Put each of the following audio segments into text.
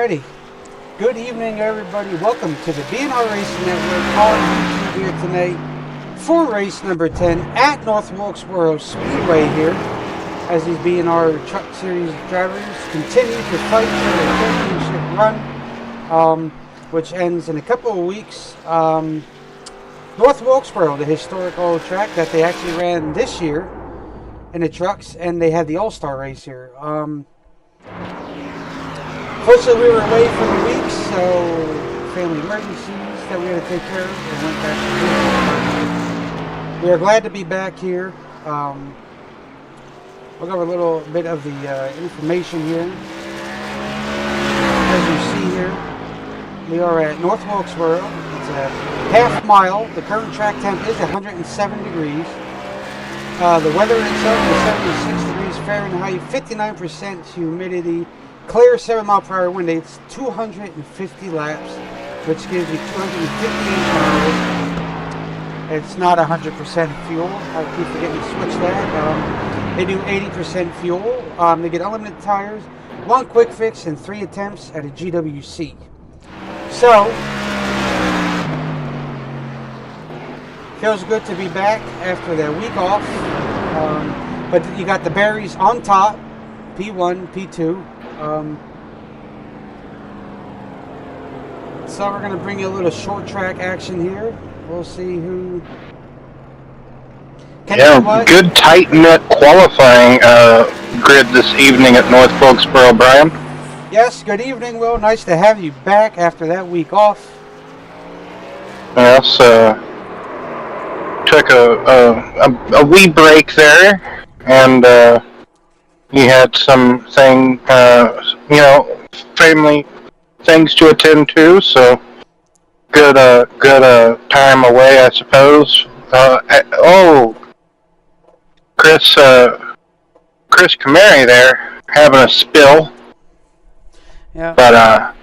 Alrighty. Good evening, everybody. Welcome to the BNR Racing Network on YouTube here tonight for race number 10 at North Wilkesboro Speedway here as these BNR Truck Series drivers continue to fight for their championship run, which ends in a couple of weeks. North Wilkesboro, the historic old track that they actually ran this year in the trucks, and they had the All-Star race here. Fortunately, we were away for the week, so family emergencies that we had to take care of, and went back to we are glad to be back here. We'll go over a little bit of the information here. As you see here, we are at North Wilkesboro. It's a half mile. The current track temp is 107 degrees. The weather itself is 76 degrees Fahrenheit, 59% humidity. Clear 7-mile-per-hour wind. It's 250 laps, which gives you 258 miles. It's not 100% fuel. I keep forgetting to switch that. They do 80% fuel. They get unlimited tires, 1 quick fix, and 3 attempts at a GWC. So, feels good to be back after that week off. But you got the berries on top, P1, P2. So we're going to bring you a little short track action here. We'll see who can do what. Good tight-knit qualifying grid this evening at North Wilkesboro, Brian. Yes, good evening, Will. Nice to have you back after that week off. Yes, took a wee break there, and he had some family things to attend to, so good time away, I suppose. Chris Camary there having a spill. Yeah. But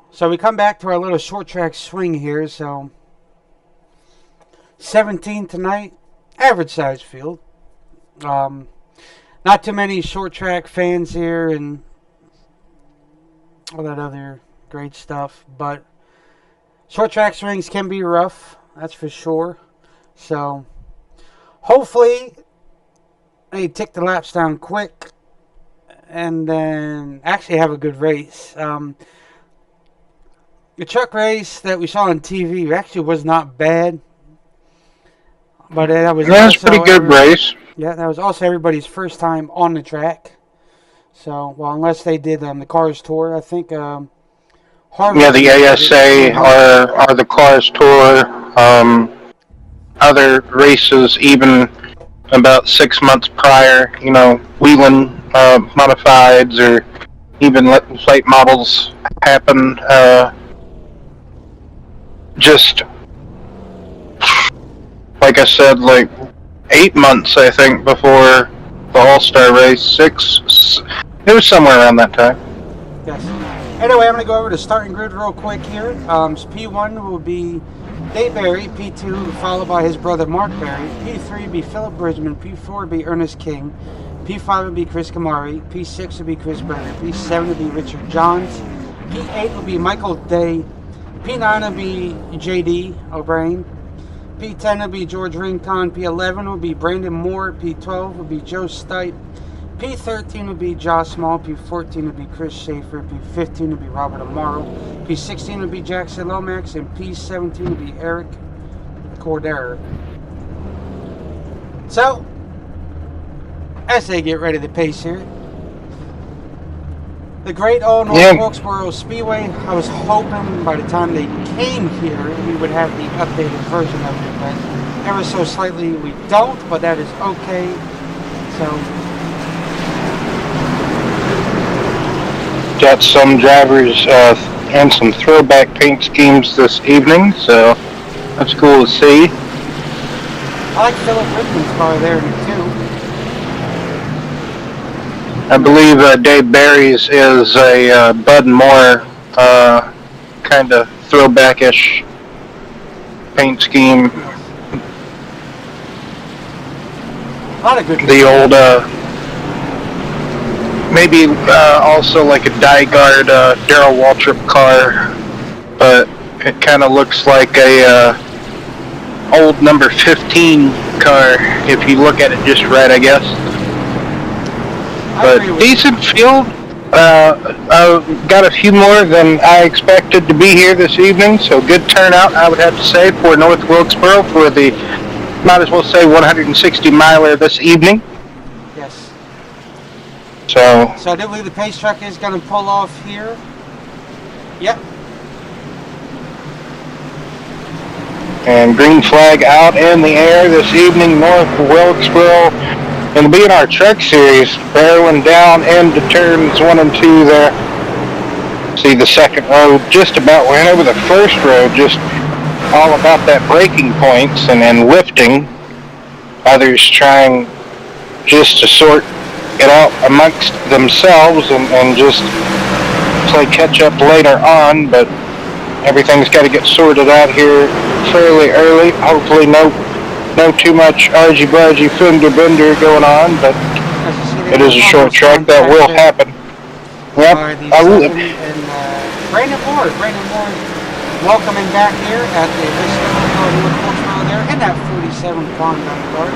so we come back to our little short track swing here. So 17 tonight, average size field. Not too many short track fans here and all that other great stuff, but short track swings can be rough, that's for sure. So hopefully they tick the laps down quick and then actually have a good race. The truck race that we saw on TV actually was not bad, but that was a pretty good race. Yeah, that was also everybody's first time on the track. So, well, unless they did the Cars Tour, I think. The ASA or the Cars Tour. Other races, even about 6 months prior, Wheeling modifieds or even late models happen. Just like I said, 8 months, I think, before the All-Star race. 6, it was somewhere around that time. Yes. Anyway, I'm going to go over the starting grid real quick here. P1 will be Dave Barry, P2 followed by his brother Mark Barry, P3 will be Philip Bridgman, P4 will be Ernest King, P5 will be Chris Camary, P6 will be Chris Berger, P7 will be Richard Johns, P8 will be Michael Day, P9 will be JD O'Brien, P10 will be George Rincon, P11 will be Brandon Moore, P12 will be Joe Stipe, P13 will be Josh Small, P14 will be Chris Schaefer, P15 will be Robert Amaro, P16 will be Jackson Lomax, and P17 will be Eric Cordero. So, as they get ready to pace here, the great old North Wilkesboro Speedway, I was hoping by the time they came here, we would have the updated version of it, but ever so slightly we don't, but that is okay. So, got some drivers and some throwback paint schemes this evening, so that's cool to see. I like Philip Bridgman's car there too. I believe Dave Barry's is a Bud Moore kind of throwback-ish paint scheme. A lot of good. The old maybe also like a Dyguard Darrell Waltrip car, but it kind of looks like a old number 15 car if you look at it just right, I guess. But decent field. Got a few more than I expected to be here this evening, so good turnout, I would have to say, for North Wilkesboro for the, might as well say, 160 miler this evening. Yes. So I do believe the pace truck is going to pull off here. Yep. And green flag out in the air this evening, North Wilkesboro in the BNR Truck Series, barreling down into turns 1 and 2 there. See the second row just about went over the first row, just all about that braking points and then lifting. Others trying just to sort it out amongst themselves and just play catch up later on, but everything's got to get sorted out here fairly early. Hopefully no too much argy-bargy fender-bender going on, but it is a short track. That will happen. Yep. Brandon Moore, welcoming back here at the North Wilkesboro there in that 47 Klondike car.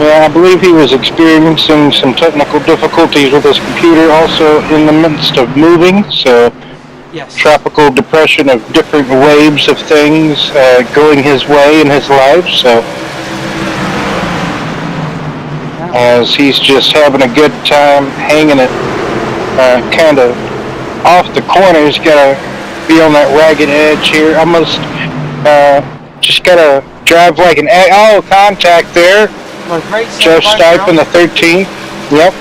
Yeah, I believe he was experiencing some technical difficulties with his computer, also in the midst of moving, so yes. Tropical depression of different waves of things going his way in his life, so as he's just having a good time hanging it kind of off the corners, gotta be on that ragged edge here, almost just gotta drive like an contact there. Joe Stipe in the 13th. Yep.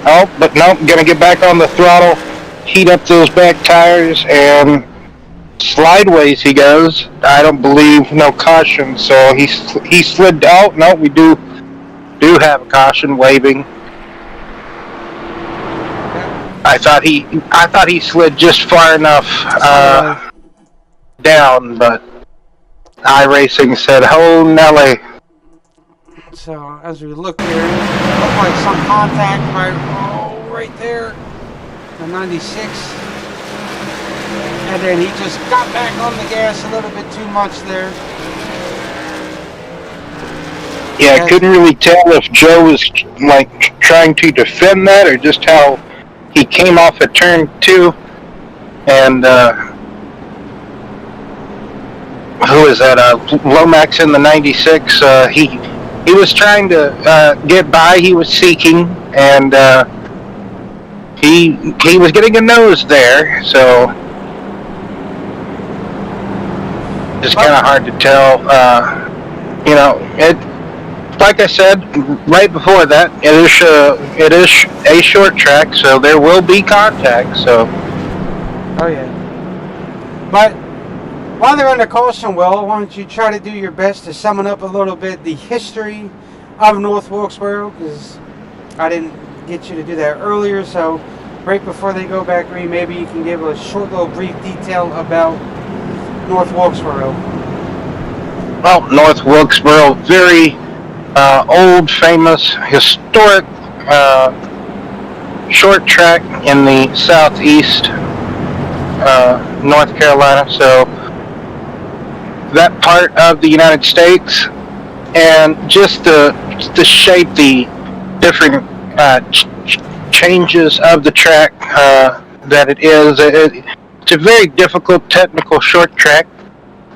Oh, but no, gonna get back on the throttle, heat up those back tires, and slideways he goes. I don't believe no caution, so he slid out. No, we do have a caution waving. I thought he slid just far enough down, but iRacing said, "Oh Nelly." So as we look here, looks like some contact right there, the 96, and then he just got back on the gas a little bit too much there. Yeah, I couldn't really tell if Joe was like trying to defend that or just how he came off at turn 2, and who is that? Lomax in the 96. He was trying to get by. He was seeking, and he was getting a nose there. So it's kind of hard to tell. It. Like I said right before that, it is a short track, so there will be contact. So. Oh yeah. But while they're under caution, Will, why don't you try to do your best to sum up a little bit the history of North Wilkesboro, because I didn't get you to do that earlier. So right before they go back green, maybe you can give a short little brief detail about North Wilkesboro. Well, North Wilkesboro, very old, famous, historic short track in the southeast North Carolina, so that part of the United States, and just to shape the different changes of the track that it is. It's a very difficult technical short track.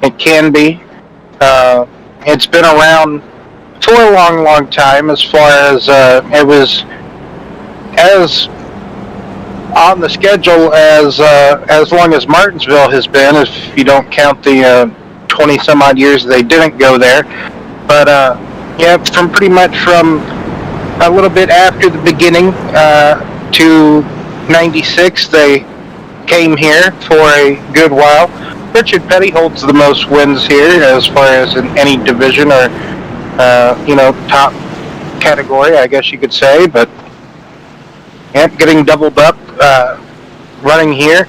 It can be. It's been around for a long time, as far as it was as on the schedule as long as Martinsville has been, if you don't count the 20 some odd years they didn't go there. But from pretty much from a little bit after the beginning to 96, they came here for a good while. Richard Petty holds the most wins here as far as in any division or top category, I guess you could say. But getting doubled up running here.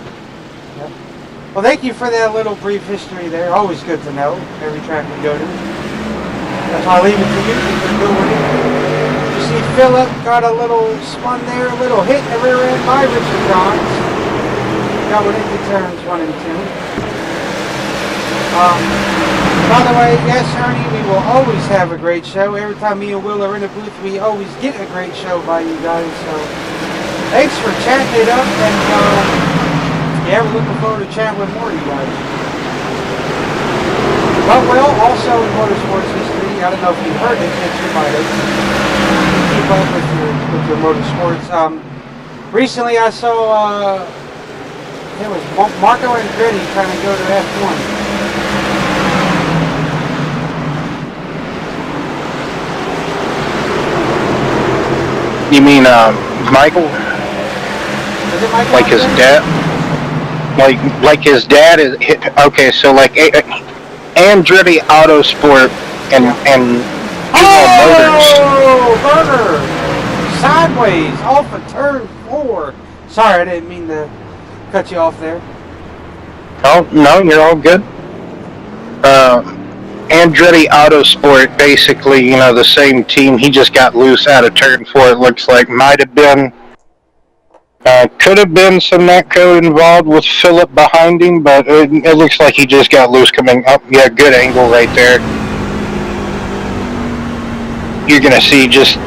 Well, thank you for that little brief history there. Always good to know every track we go to. That's why I leave it to you. You can go with it. You see Phillip got a little spun there, a little hit in the rear end by Richard Johns. Got one into turns 1 and 2. By the way, yes, Ernie, we will always have a great show. Every time me and Will are in the booth, we always get a great show by you guys. So thanks for chatting it up, and yeah, we're looking forward to chatting with more of you guys. But Will, also in motorsports history, I don't know if you heard it, but you might have. Keep up with your motorsports. Recently I saw it was Marco Andretti trying to go to F1. You mean Michael? Is it Michael like his dad? Like his dad is okay. So like Andretti Autosport and oh, Motors. Sideways off of turn 4. Sorry, I didn't mean to cut you off there. Oh no, you're all good. Andretti Autosport, basically, you know, the same team. He just got loose out of turn 4. It looks like might have been, could have been some net code involved with Phillip behind him, but it looks like he just got loose coming up. Yeah, good angle right there. You're gonna see just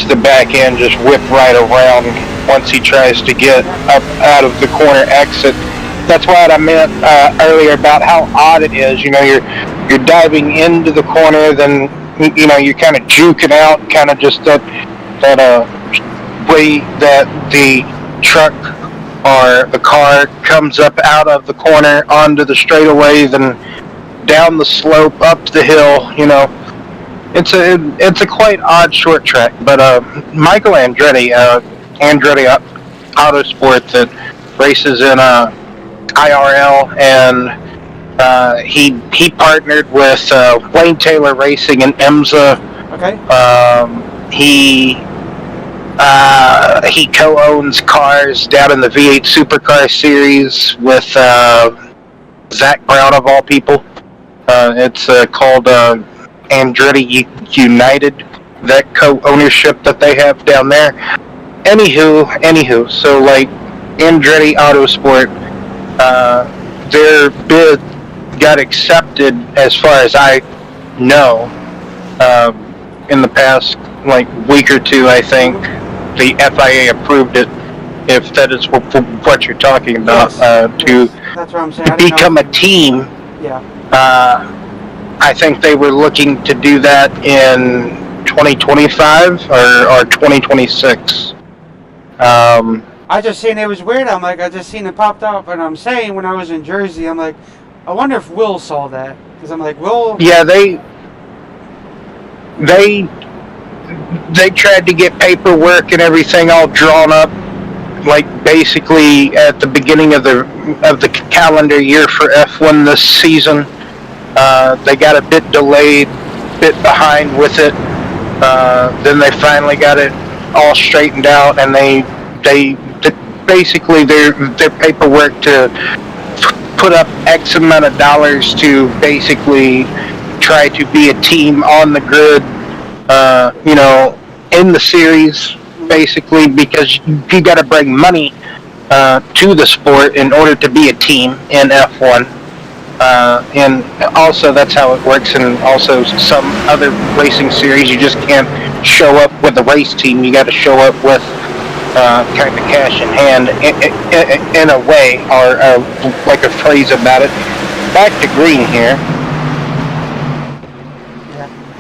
the back end just whip right around once he tries to get up out of the corner exit. That's what I meant earlier about how odd it is. You know, you're diving into the corner, then you know you're kind of juking out, kind of just that way that the truck or the car comes up out of the corner onto the straightaway, then down the slope, up the hill. You know, it's a quite odd short track. But Michael Andretti, Andretti Autosport that races in IRL, and he partnered with Wayne Taylor Racing in IMSA. Okay. He co-owns cars down in the V8 Supercar Series with Zach Brown of all people. It's called Andretti United, that co-ownership that they have down there. Anywho, so like Andretti Autosport, their bid got accepted, as far as I know, in the past like week or two. I think the FIA approved it, if that is what you're talking about. Yes. To That's what I'm saying. become a team. Yeah. I think they were looking to do that in 2025 or 2026. I just seen it was weird. I'm like, I just seen it popped up, and I'm saying when I was in Jersey, I'm like, I wonder if Will saw that, because I'm like, Will. Yeah, they tried to get paperwork and everything all drawn up, like basically at the beginning of the calendar year for F1 this season. They got a bit delayed, bit behind with it. Then they finally got it all straightened out, and they basically their paperwork to put up X amount of dollars to basically try to be a team on the grid, you know, in the series, basically, because you got to bring money to the sport in order to be a team in F1. And also that's how it works in also some other racing series. You just can't show up with a race team. You got to show up with kind of cash in hand in a way, or like a phrase about it. Back to green here.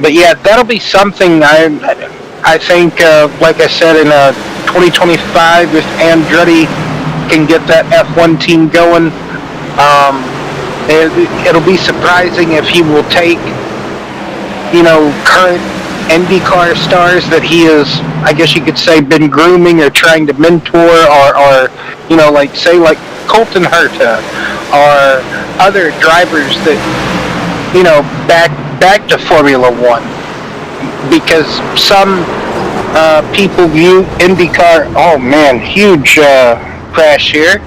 But yeah, that'll be something I think, like I said, in 2025, if Andretti can get that F1 team going, it'll be surprising if he will take, you know, current IndyCar stars that he is, I guess you could say, been grooming or trying to mentor, or you know, like say like Colton Herta, or other drivers that, you know, back to Formula One, because some people view IndyCar. Oh man, huge crash here.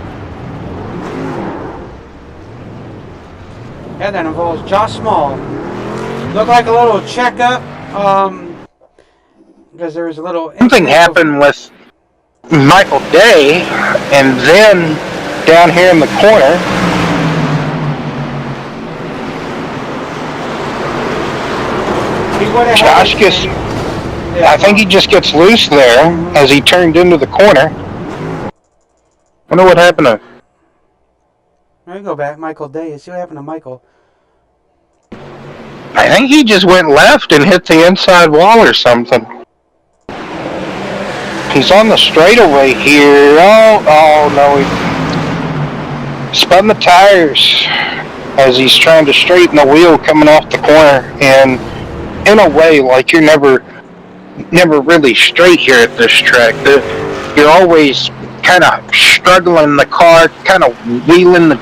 Yeah, that involves Josh Small. Looked like a little checkup. because there was a little... Something happened with Michael Day, and then down here in the corner, Josh gets... I think he just gets loose there as he turned into the corner. Wonder what happened to... There you go back, Michael Day. See what happened to Michael. I think he just went left and hit the inside wall or something. He's on the straightaway here. Oh no, he spun the tires as he's trying to straighten the wheel coming off the corner. And in a way, like you're never really straight here at this track. You're always kind of struggling the car, kind of wheeling the...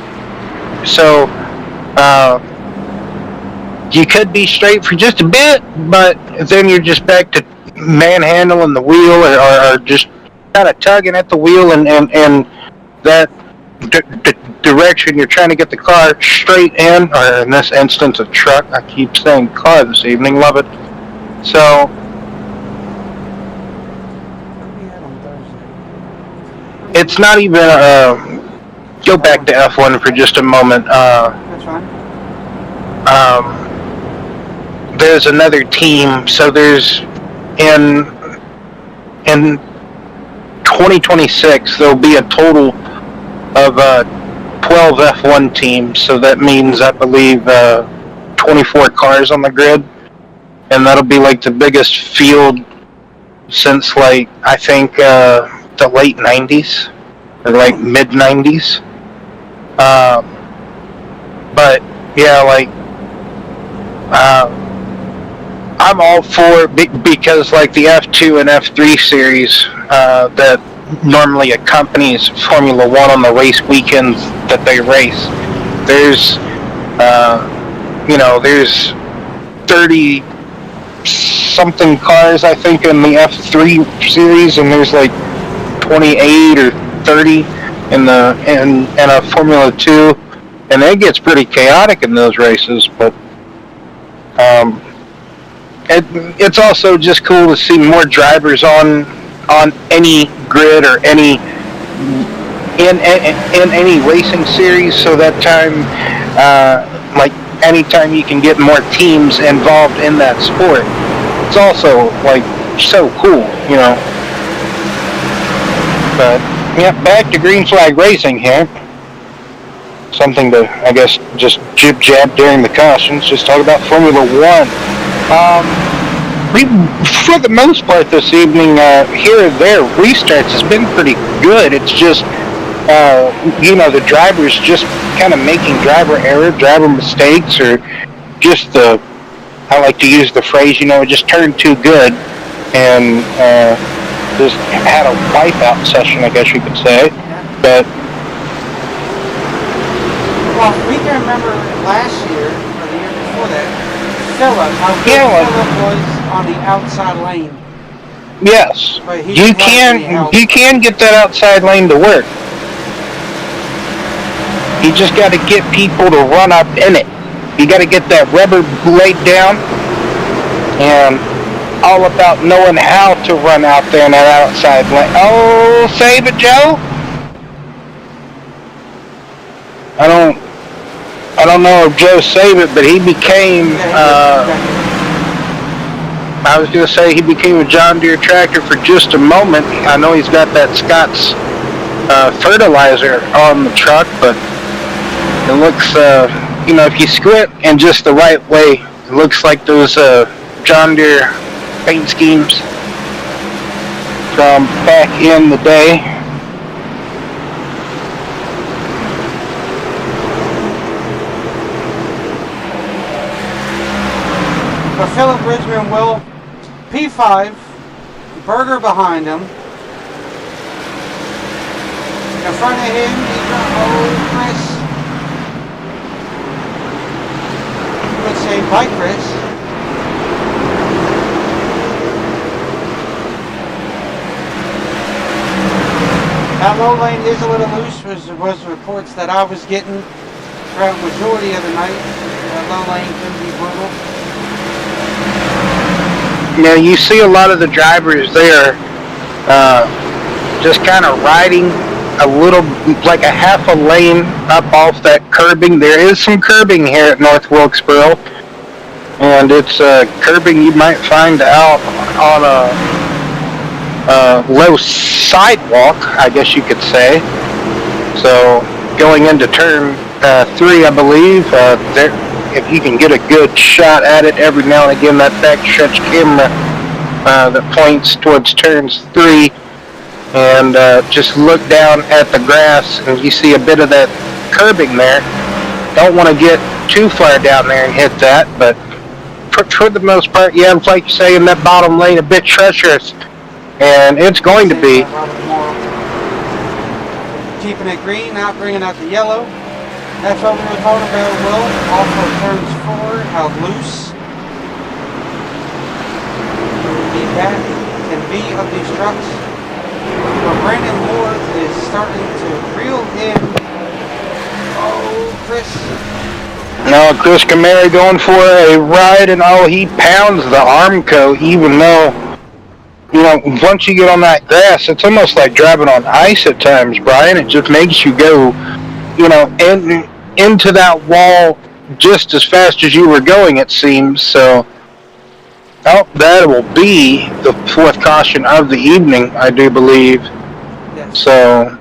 So, you could be straight for just a bit, but then you're just back to manhandling the wheel or just kind of tugging at the wheel and that direction you're trying to get the car straight in, or in this instance a truck. I keep saying car this evening, love it. So it's not even go back to F1 for just a moment. That's fine. There's another team, so there's in 2026 there'll be a total of 12 F1 teams, so that means I believe 24 cars on the grid, and that'll be like the biggest field since like I think the late 90s or like mid 90s. But yeah, like I'm all for it because like the F2 and F3 series that normally accompanies Formula One on the race weekends that they race. There's there's 30 something cars I think in the F3 series, and there's like 28 or 30 in a Formula 2, and it gets pretty chaotic in those races. But it's also just cool to see more drivers on any grid or in any racing series. So that time, like anytime you can get more teams involved in that sport, it's also like so cool, you know. But yeah, back to green flag racing here. Something to, I guess, just jib jab during the cautions. Just talk about Formula One. For the most part this evening, here and there, restarts has been pretty good. It's just, the drivers just kind of making driver error, driver mistakes, or just I like to use the phrase, it just turned too good, and just had a wipeout session, I guess you could say. But well, we can remember last year, or the year before that, how Phillip was on the outside lane. Yes, you can get that outside lane to work. You just got to get people to run up in it. You got to get that rubber laid down, and all about knowing how to run out there in that outside lane. Oh, save it, Joe. I don't know if Joe saved it, but he became, I was going to say he became a John Deere tractor for just a moment. I know he's got that Scott's fertilizer on the truck, but it looks, if you squint in just the right way, it looks like those John Deere paint schemes from back in the day. But Philip Bridgman will P5, Berger behind him. In front of him, Chris. I would say by Chris. That low lane is a little loose, was reports that I was getting throughout the majority of the night. That low lane can be brutal. You see a lot of the drivers there just kind of riding a little, like a half a lane up off that curbing. There is some curbing here at North Wilkesboro, and it's curbing you might find out on a low sidewalk, I guess you could say. So going into turn 3, I believe, there, if you can get a good shot at it every now and again, that backstretch camera that points towards turns 3, and just look down at the grass and you see a bit of that curbing there. Don't want to get too far down there and hit that, but for the most part, yeah, it's like you say, in that bottom lane, a bit treacherous, and it's going to be. Keeping it green, not bringing out the yellow. That's what we were told about Will. Also turns 4, held loose. The back and B of these trucks. But Brandon Moore is starting to reel in. Oh, Chris. No, Chris Camary going for a ride, and he pounds the Armco, even though, once you get on that grass, it's almost like driving on ice at times, Brian. It just makes you go, into that wall just as fast as you were going, it seems. So, that will be the 4th caution of the evening, I do believe. Yes. So,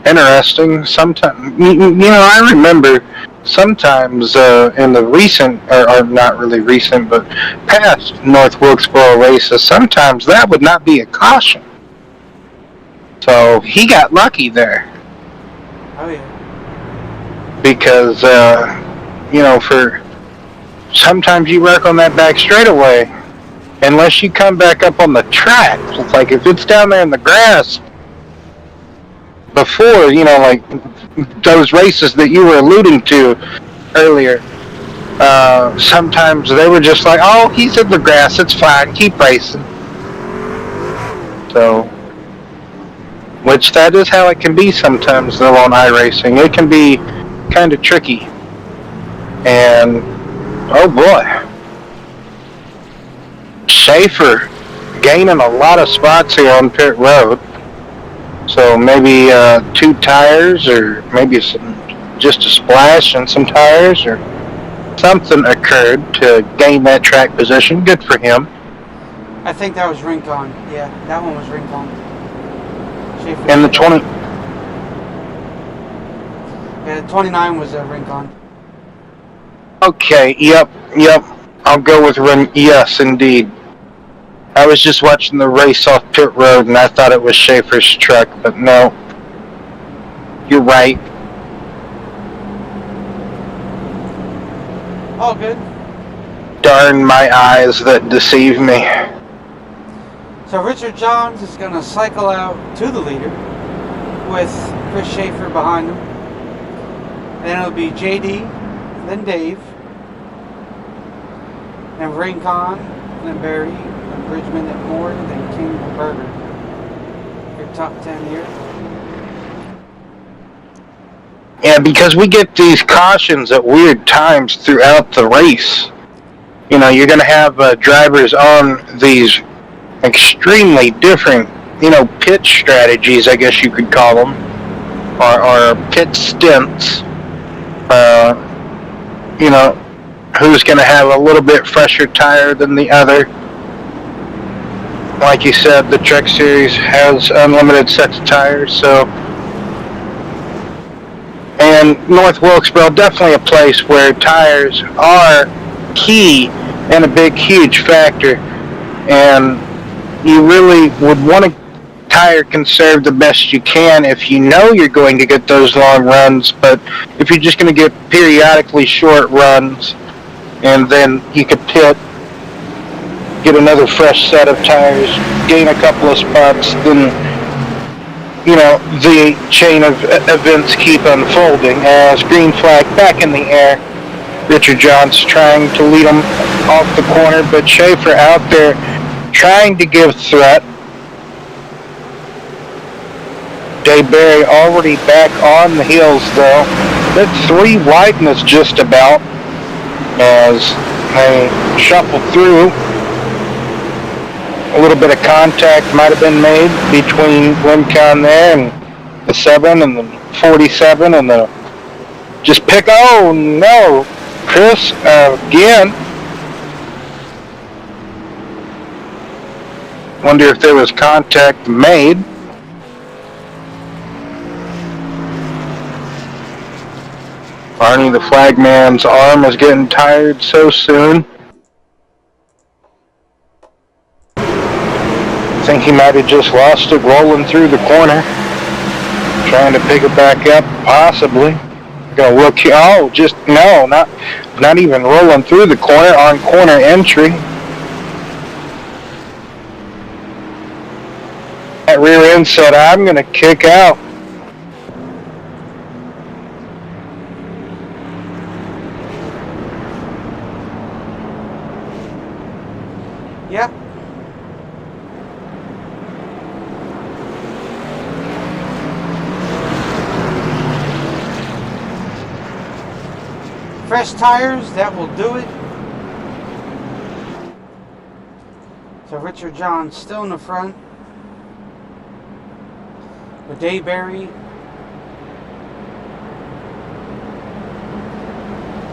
interesting. Sometimes, I remember sometimes in the recent, or not really recent, but past North Wilkesboro races, sometimes that would not be a caution. So he got lucky there. Oh, yeah. Because, for sometimes you work on that back straightaway, unless you come back up on the track. It's like if it's down there in the grass, before, like those races that you were alluding to earlier, sometimes they were just like, oh, he's in the grass, it's fine, keep racing. So, which that is how it can be sometimes, though, on iRacing. It can be kind of tricky. And, oh boy. Schaefer gaining a lot of spots here on pit road. So maybe 2 tires, or maybe just a splash and some tires, or something occurred to gain that track position. Good for him. I think that was Rincon. Yeah, that one was Rincon. And the 20. Yeah, 29 was Rincon. Okay, yep. I'll go with yes, indeed. I was just watching the race off pit road, and I thought it was Schaefer's truck, but no. You're right. All good. Darn my eyes that deceive me. So Richard Johns is going to cycle out to the leader with Chris Schaefer behind him. Then it'll be JD, then Dave, then Rincon, then Barry, then Bridgman, then Moore, then King, and Berger. Your top 10 here. Yeah, because we get these cautions at weird times throughout the race. You're going to have drivers on these extremely different, pit strategies, I guess you could call them, or pit stints. Who's going to have a little bit fresher tire than the other. Like you said, the Truck Series has unlimited sets of tires, so. And North Wilkesboro, definitely a place where tires are key and a big, huge factor. And you really would want to tire conserve the best you can if you know you're going to get those long runs. But if you're just going to get periodically short runs, and then you could pit, get another fresh set of tires, gain a couple of spots, then the chain of events keep unfolding. As green flag back in the air, Richard Johns trying to lead him off the corner, but Schaefer out there trying to give threat. Dave Barry already back on the heels, though. That 3 wideness just about as they shuffle through. a little bit of contact might have been made between Rincon there and the 7 and the 47 and the just pick. Oh no, Chris again. Wonder if there was contact made. Barney the flagman's arm is getting tired so soon. I think he might have just lost it rolling through the corner. Trying to pick it back up, possibly. Gonna look here. Oh, just no, not even rolling through the corner, on corner entry. That rear end said, I'm gonna kick out. Yep. Fresh tires, that will do it. So Richard John still in the front. With Dayberry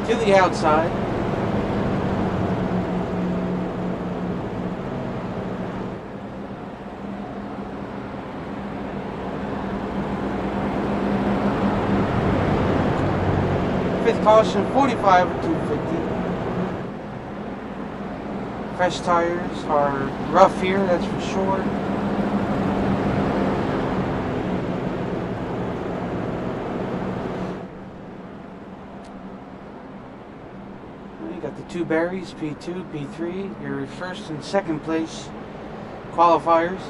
to the outside. Fifth caution, 45 with 250. Fresh tires are rough here, that's for sure. You got the two Berries, P2, P3, your first and second place qualifiers.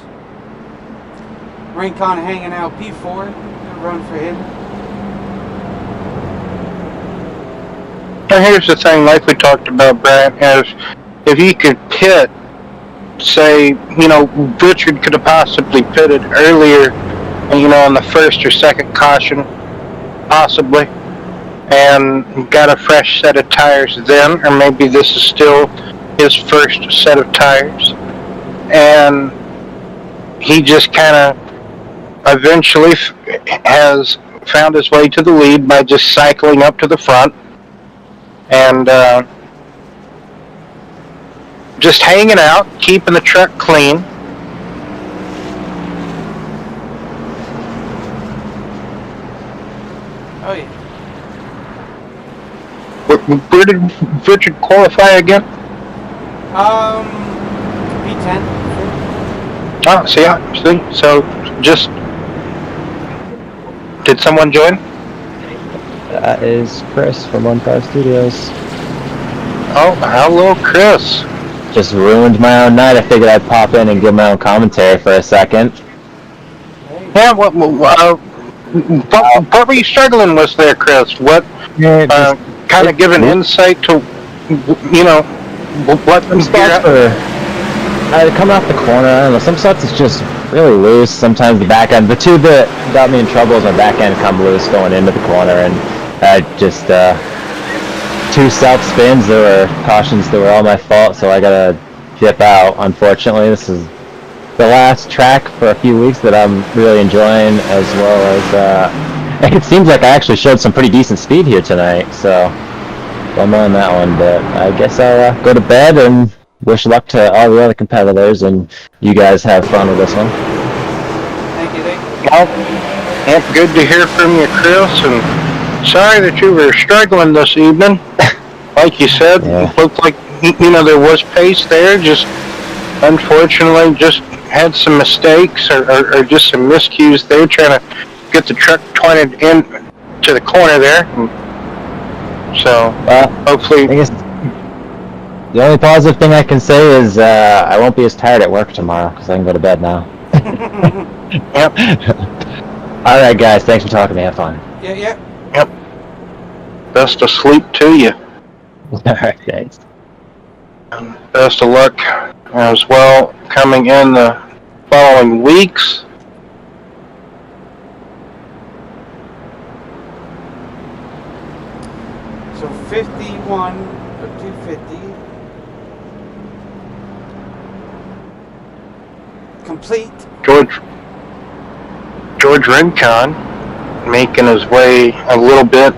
Rincon hanging out, P4, good run for him. Here's the thing, like we talked about, Brent, is if you could pit, say, Richard could have possibly pitted earlier, on the first or second caution, possibly, and got a fresh set of tires then, or maybe this is still his first set of tires, and he just kind of eventually has found his way to the lead by just cycling up to the front. And just hanging out, keeping the truck clean. Oh yeah. Where did Richard qualify again? P10. Oh, see, so just did someone join? That is Chris from One Car Studios. Oh, hello, Chris. Just ruined my own night. I figured I'd pop in and give my own commentary for a second. Yeah, what were you struggling with there, Chris? What kind of give an insight to, what some spots coming off the corner, I don't know, some spots it's just really loose. Sometimes the back end, the two that got me in trouble is my back end come loose going into the corner, and just two self spins. There were cautions that were all my fault, so I gotta dip out. Unfortunately, this is the last track for a few weeks that I'm really enjoying, as well as it seems like I actually showed some pretty decent speed here tonight, so I'm on that one. But I guess I'll go to bed and wish luck to all the other competitors, and you guys have fun with this one. Thank you. Well, good to hear from you, Chris, and sorry that you were struggling this evening. Like you said, It looked like, there was pace there, just unfortunately just had some mistakes or just some miscues there, trying to get the truck pointed in to the corner there. So, hopefully... I guess the only positive thing I can say is I won't be as tired at work tomorrow, because I can go to bed now. Yep. All right, guys. Thanks for talking to me. Have fun. Yeah. Yep. Best of sleep to you. All right, thanks. And best of luck as well coming in the following weeks. So 51 of 250. complete. George Rincon making his way a little bit.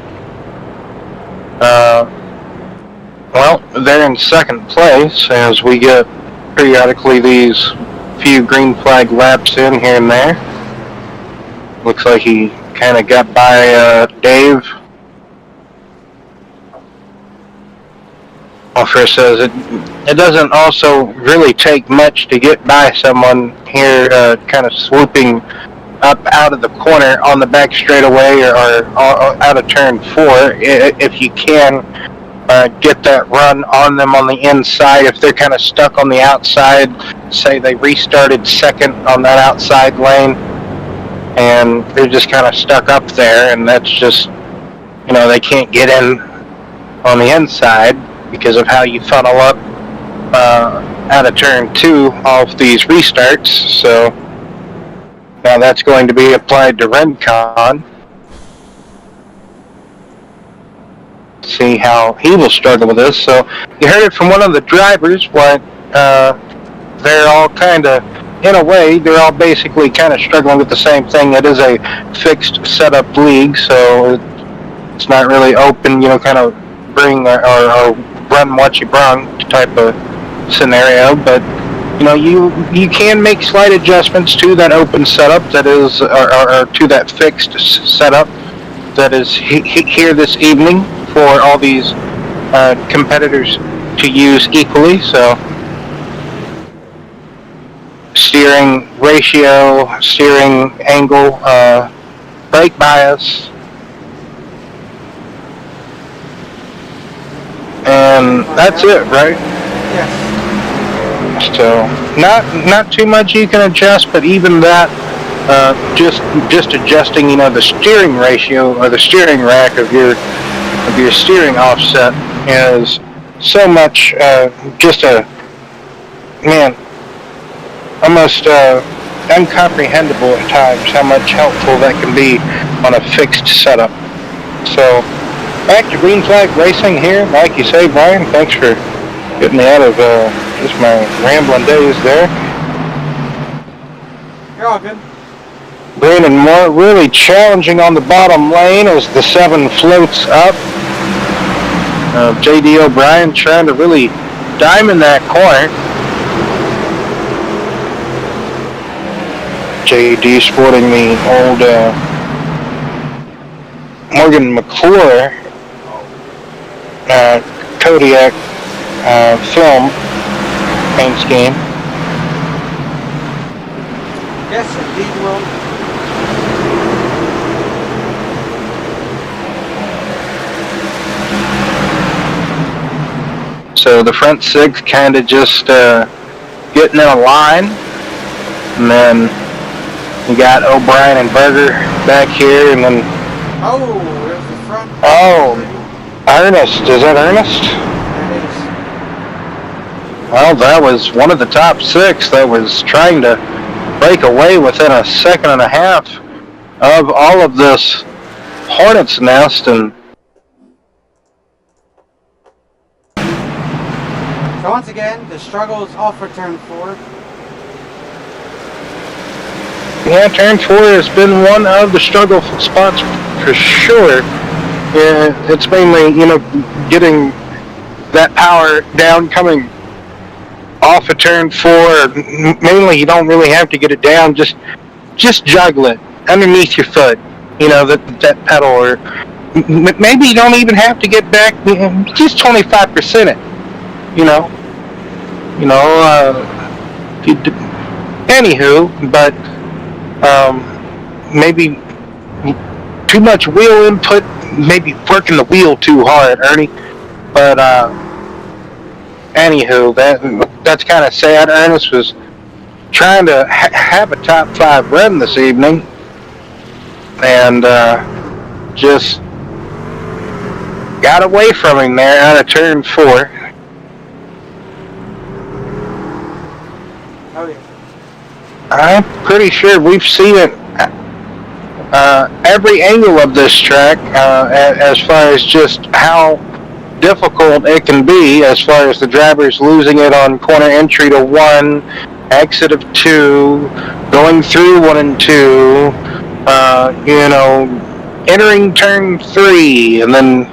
Well, they're in second place as we get periodically these few green flag laps in here and there. Looks like he kind of got by Dave. Offer says it doesn't also really take much to get by someone here, kind of swooping up out of the corner on the back straightaway or out of turn 4. If you can get that run on them on the inside, if they're kind of stuck on the outside, say they restarted second on that outside lane and they're just kind of stuck up there, and that's just, they can't get in on the inside because of how you funnel up out of turn 2 off these restarts. So now that's going to be applied to Rincon. See how he will struggle with this. So you heard it from one of the drivers, what they're all kind of, in a way, they're all basically kind of struggling with the same thing. It is a fixed setup league, so it's not really open, kind of bring or run what you brung type of scenario. But you can make slight adjustments to that open setup that is, or to that fixed setup that is here this evening for all these competitors to use equally. So steering ratio, steering angle, brake bias, and that's it, right? Yes. So not too much you can adjust, but even that, just adjusting, the steering ratio or the steering rack of your steering offset is so much, just almost incomprehensible at times how much helpful that can be on a fixed setup. So back to green flag racing here, like you say, Brian. Thanks for getting me out of just my rambling days there. You're all good. Brandon Moore really challenging on the bottom lane as the 7 floats up. J.D. O'Brien trying to really diamond that corner. J.D. sporting the old Morgan McClure Kodiak film paint scheme. Yes, indeed, Will. So the front 6 kind of just getting in a line, and then you got O'Brien and Berger back here, and then there's the front. Ernest, is that Ernest? That is. Well, that was one of the top 6 that was trying to break away within a second and a half of all of this hornet's nest. And so once again, the struggle is all for turn 4. yeah, turn 4 has been one of the struggle spots for sure. It's mainly, getting that power down coming off of turn 4. Mainly, you don't really have to get it down. Just juggle it underneath your foot. That pedal, or maybe you don't even have to get back. Just 25% it. Anywho, but maybe too much wheel input, maybe working the wheel too hard, Ernie. But anywho, that's kind of sad. Ernest was trying to have a top 5 run this evening, and just got away from him there out of turn 4. Oh, yeah. I'm pretty sure we've seen it every angle of this track, as far as just how difficult it can be, as far as the drivers losing it on corner entry to 1, exit of 2, going through 1 and 2, entering turn 3, and then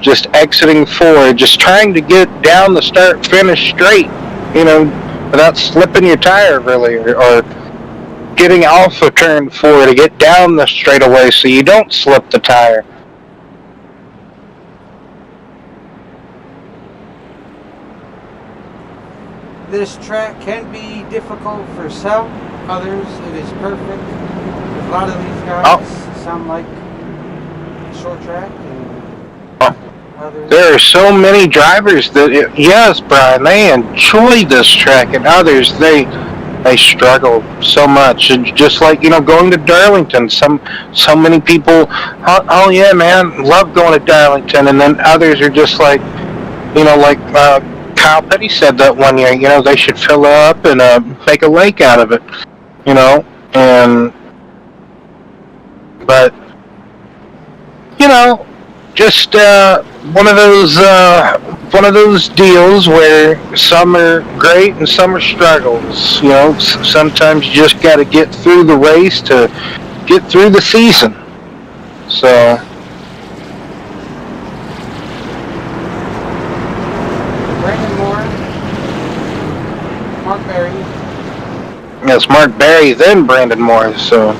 just exiting 4, just trying to get down the start-finish straight, without slipping your tire really, or getting off of turn 4 to get down the straightaway so you don't slip the tire. This track can be difficult for some, others it is perfect. A lot of these guys sound like a short track, and others... There are so many drivers that, yes, Brian, they enjoy this track, and others, they struggle so much. And just like, going to Darlington, so many people, oh yeah, man, love going to Darlington, and then others are just like, Kyle Petty said that one year, they should fill it up and make a lake out of it, but just one of those deals where some are great and some are struggles. Sometimes you just got to get through the race to get through the season. So. Brandon Moore, Mark Berry. Yes, Mark Berry, then Brandon Moore. So.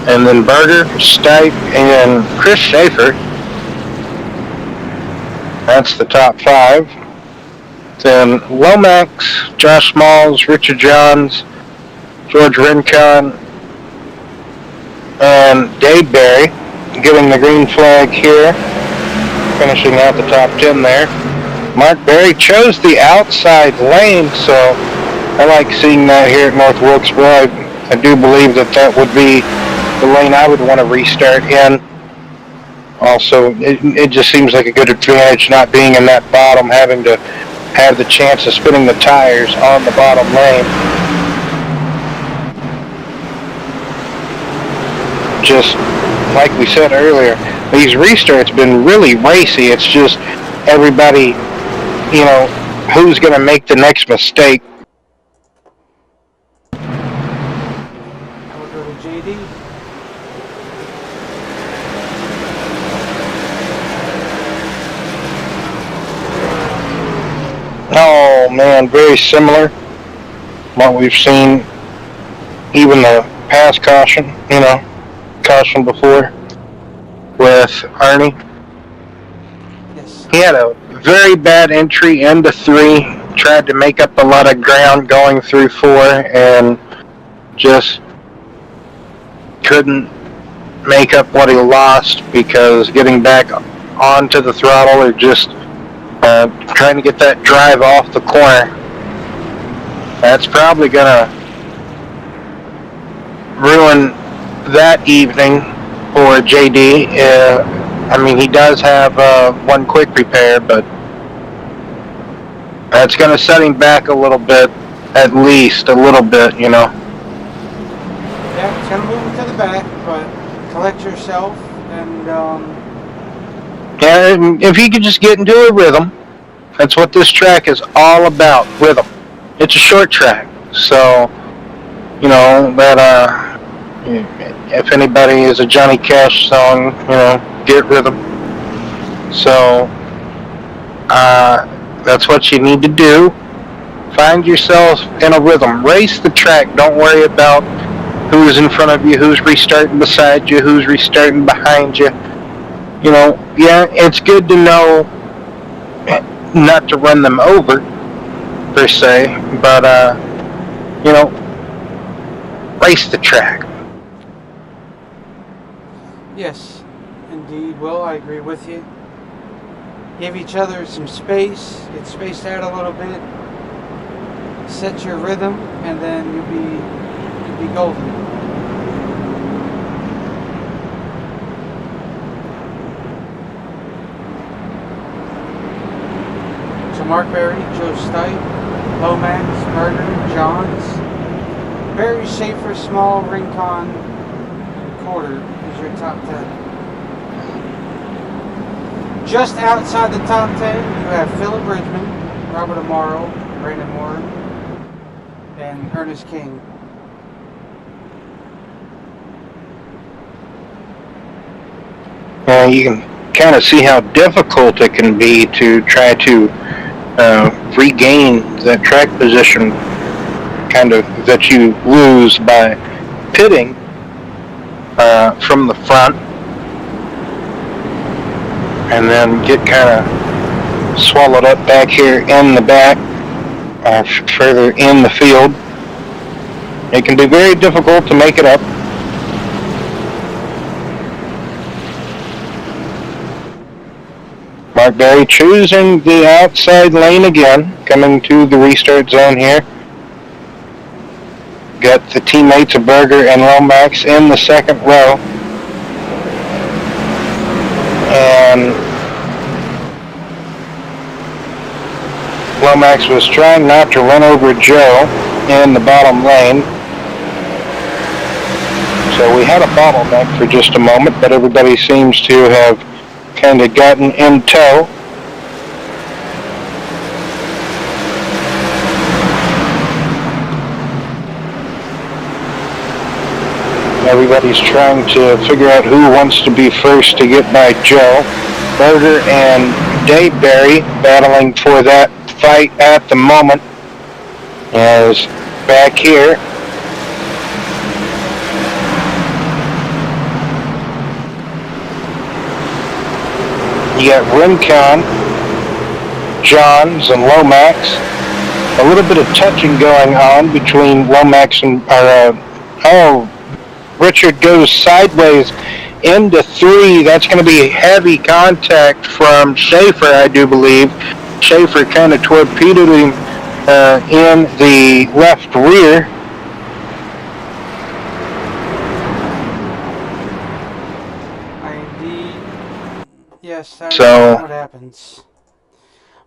And then Berger, Stipe, and Chris Schaefer. That's the top 5. Then Lomax, Josh Smalls, Richard Johns, George Rincon, and Dave Berry getting the green flag here, finishing out the top 10 there. Mark Berry chose the outside lane, so I like seeing that here at North Wilkesboro. I do believe that would be the lane I would want to restart in. Also, it just seems like a good advantage not being in that bottom, having to have the chance of spinning the tires on the bottom lane. Just like we said earlier, these restarts been really racy. It's just everybody, who's going to make the next mistake. I'll go to JD. Oh man, very similar what we've seen, even the past caution before with Arnie. Yes. He had a very bad entry into 3, tried to make up a lot of ground going through 4, and just couldn't make up what he lost because getting back onto the throttle or just trying to get that drive off the corner. That's probably going to ruin that evening for JD. He does have one quick repair, but that's going to set him back a little bit, at least a little bit, Yeah, it's going to move him to the back, but collect yourself and... And if he could just get into a rhythm, that's what this track is all about, rhythm. It's a short track, so, if anybody is a Johnny Cash song, get rhythm. So, that's what you need to do. Find yourself in a rhythm. Race the track. Don't worry about who's in front of you, who's restarting beside you, who's restarting behind you. It's good to know not to run them over, per se, but, race the track. Yes, indeed, Will, I agree with you. Give each other some space, get spaced out a little bit, set your rhythm, and then you'll be golden. Mark Berry, Joe Stipe, Lomax, Berger, Johns, Berry, Schaefer, Small, Rincon, Quarter is your top 10. Just outside the top 10, you have Philip Bridgman, Robert Amaro, Brandon Moore, and Ernest King. You can kind of see how difficult it can be to try to regain that track position kind of that you lose by pitting from the front and then get kind of swallowed up back here in the back, further in the field. It can be very difficult to make it up. Mark Berry choosing the outside lane again, coming to the restart zone here. Got the teammates of Berger and Lomax in the second row. And Lomax was trying not to run over Joe in the bottom lane. So we had a bottleneck for just a moment, but everybody seems to have kind of gotten in tow. Everybody's trying to figure out who wants to be first to get by Joe. Berger and Dave Berry battling for that fight at the moment. As back here, you got Rincon, Johns, and Lomax. A little bit of touching going on between Lomax and Richard goes sideways into 3. That's going to be heavy contact from Schaefer, I do believe. Schaefer kind of torpedoed him in the left rear. Yes, that's So what happens.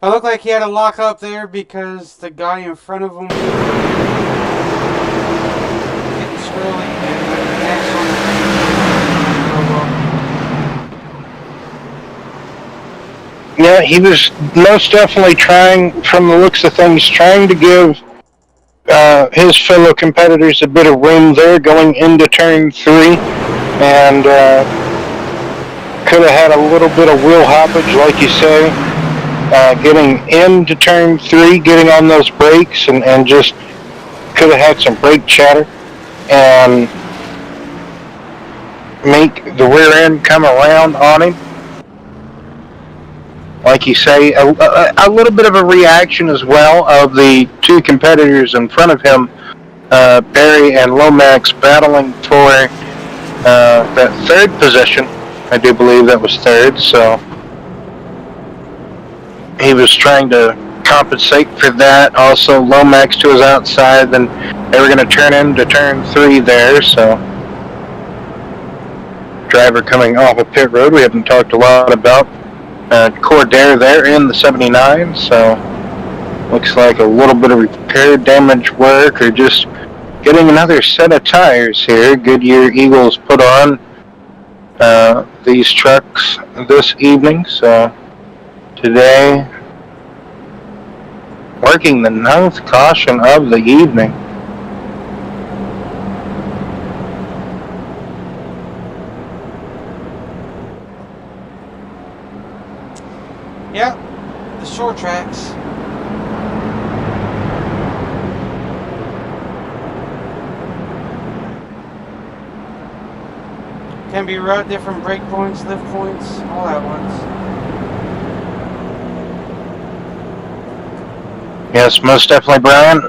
It looked like he had a lock up there because the guy in front of him getting swirly and the next one. yeah, he was most definitely trying, from the looks of things, trying to give his fellow competitors a bit of room there going into turn 3, and could have had a little bit of wheel hoppage, like you say, getting into turn 3, getting on those brakes, and just could have had some brake chatter and make the rear end come around on him. Like you say, a little bit of a reaction as well of the two competitors in front of him, Berry and Lomax, battling for that third position. I do believe that was third, so he was trying to compensate for that. Also, Lomax to his outside, then they were going to turn into turn 3 there, so driver coming off of pit road we haven't talked a lot about. Cordair there in the 79, so looks like a little bit of repair damage work or just getting another set of tires here. Goodyear Eagles put on these trucks this evening, so today working the 9th caution of the evening. Yep, the short tracks. Can be run different brake points, lift points, all at once. Yes, most definitely, Brian.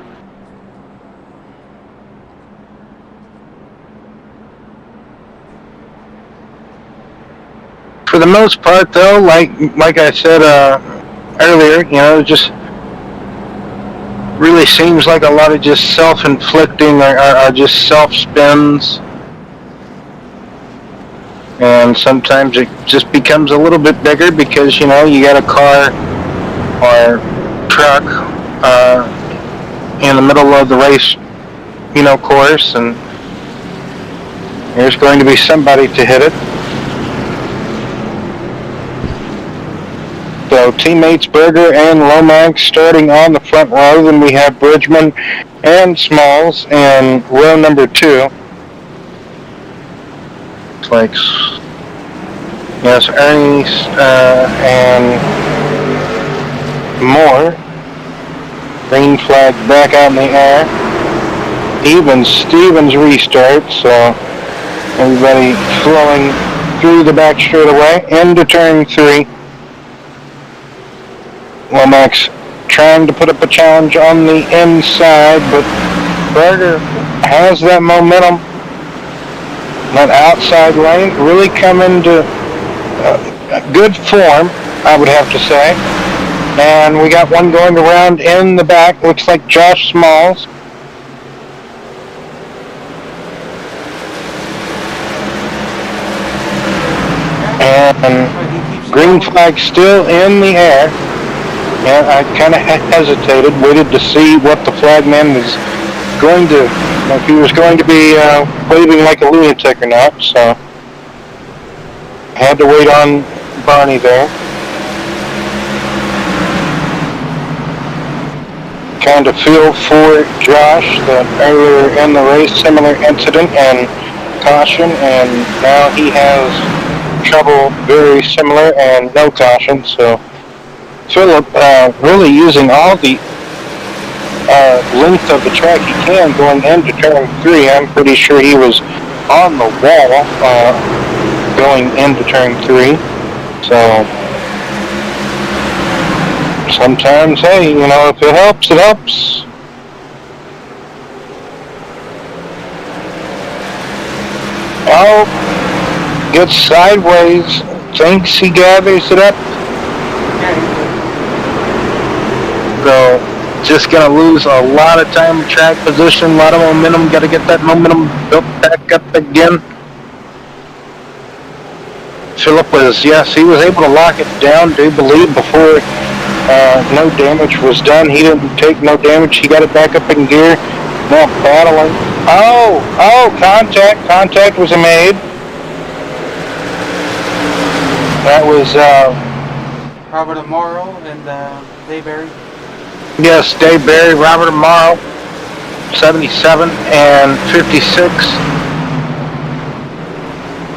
For the most part, though, like I said earlier, you know, it just really seems like a lot of just self-inflicting or just self-spins. And sometimes it just becomes a little bit bigger because, you know, you got a car or truck in the middle of the race, you know, course, and there's going to be somebody to hit it. So teammates Berger and Lomax starting on the front row. Then we have Bridgman and Smalls in row number 2. Looks like yes, Ernie and Moore. Green flag back out in the air. Stevens restart, so everybody flowing through the back straightaway into turn 3. Lomax trying to put up a challenge on the inside, but Berger has that momentum. That outside lane really come into good form, I would have to say. And we got one going around in the back. Looks like Josh Smalls. And green flag still in the air. Yeah, I kind of hesitated, waited to see what the flagman was going to, if he was going to be waving like a lunatic or not, so had to wait on Barney there. Kind of feel for Josh, that earlier in the race, similar incident and caution, and now he has trouble very similar and no caution, so Philip really using all the length of the track he can going into turn 3. I'm pretty sure he was on the wall going into turn 3. So sometimes, hey, you know, if it helps, it helps. Oh, gets sideways, thinks he gathers it up. So just gonna lose a lot of time, track position, a lot of momentum. Got to get that momentum built back up again. Philip was, yes, he was able to lock it down, do believe, before no damage was done. He didn't take no damage. He got it back up in gear. Now battling. Oh, contact was made. That was Robert Amaro and Dave Berry. Yes, Dave Berry, Robert Amaro, 77 and 56.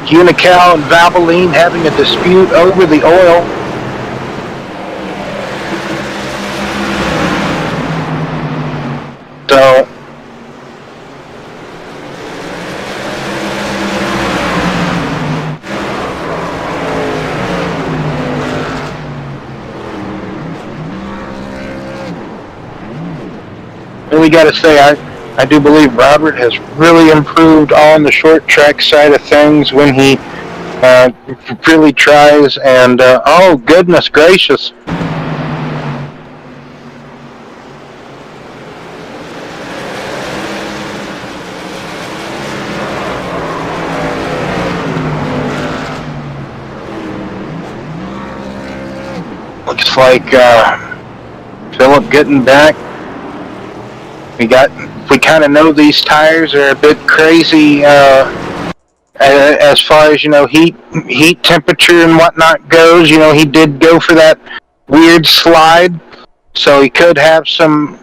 Unical and Valvoline having a dispute over the oil. So really got to say, I do believe Robert has really improved on the short track side of things when he really tries, and oh goodness gracious. Looks like Philip getting back. We kind of know these tires are a bit crazy as far as, you know, heat temperature and whatnot goes. You know, he did go for that weird slide, so he could have some,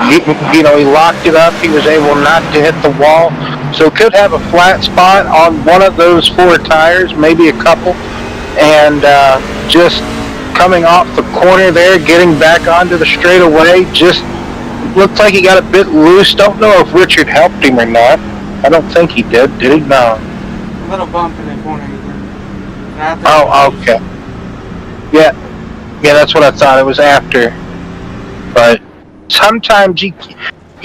you know, he locked it up. He was able not to hit the wall, so could have a flat spot on one of those 4 tires, maybe a couple, and just coming off the corner there, getting back onto the straightaway, just looked like he got a bit loose. Don't know if Richard helped him or not. I don't think he did he? No. A little bump in the corner. Oh, okay. Yeah, that's what I thought. It was after. But sometimes you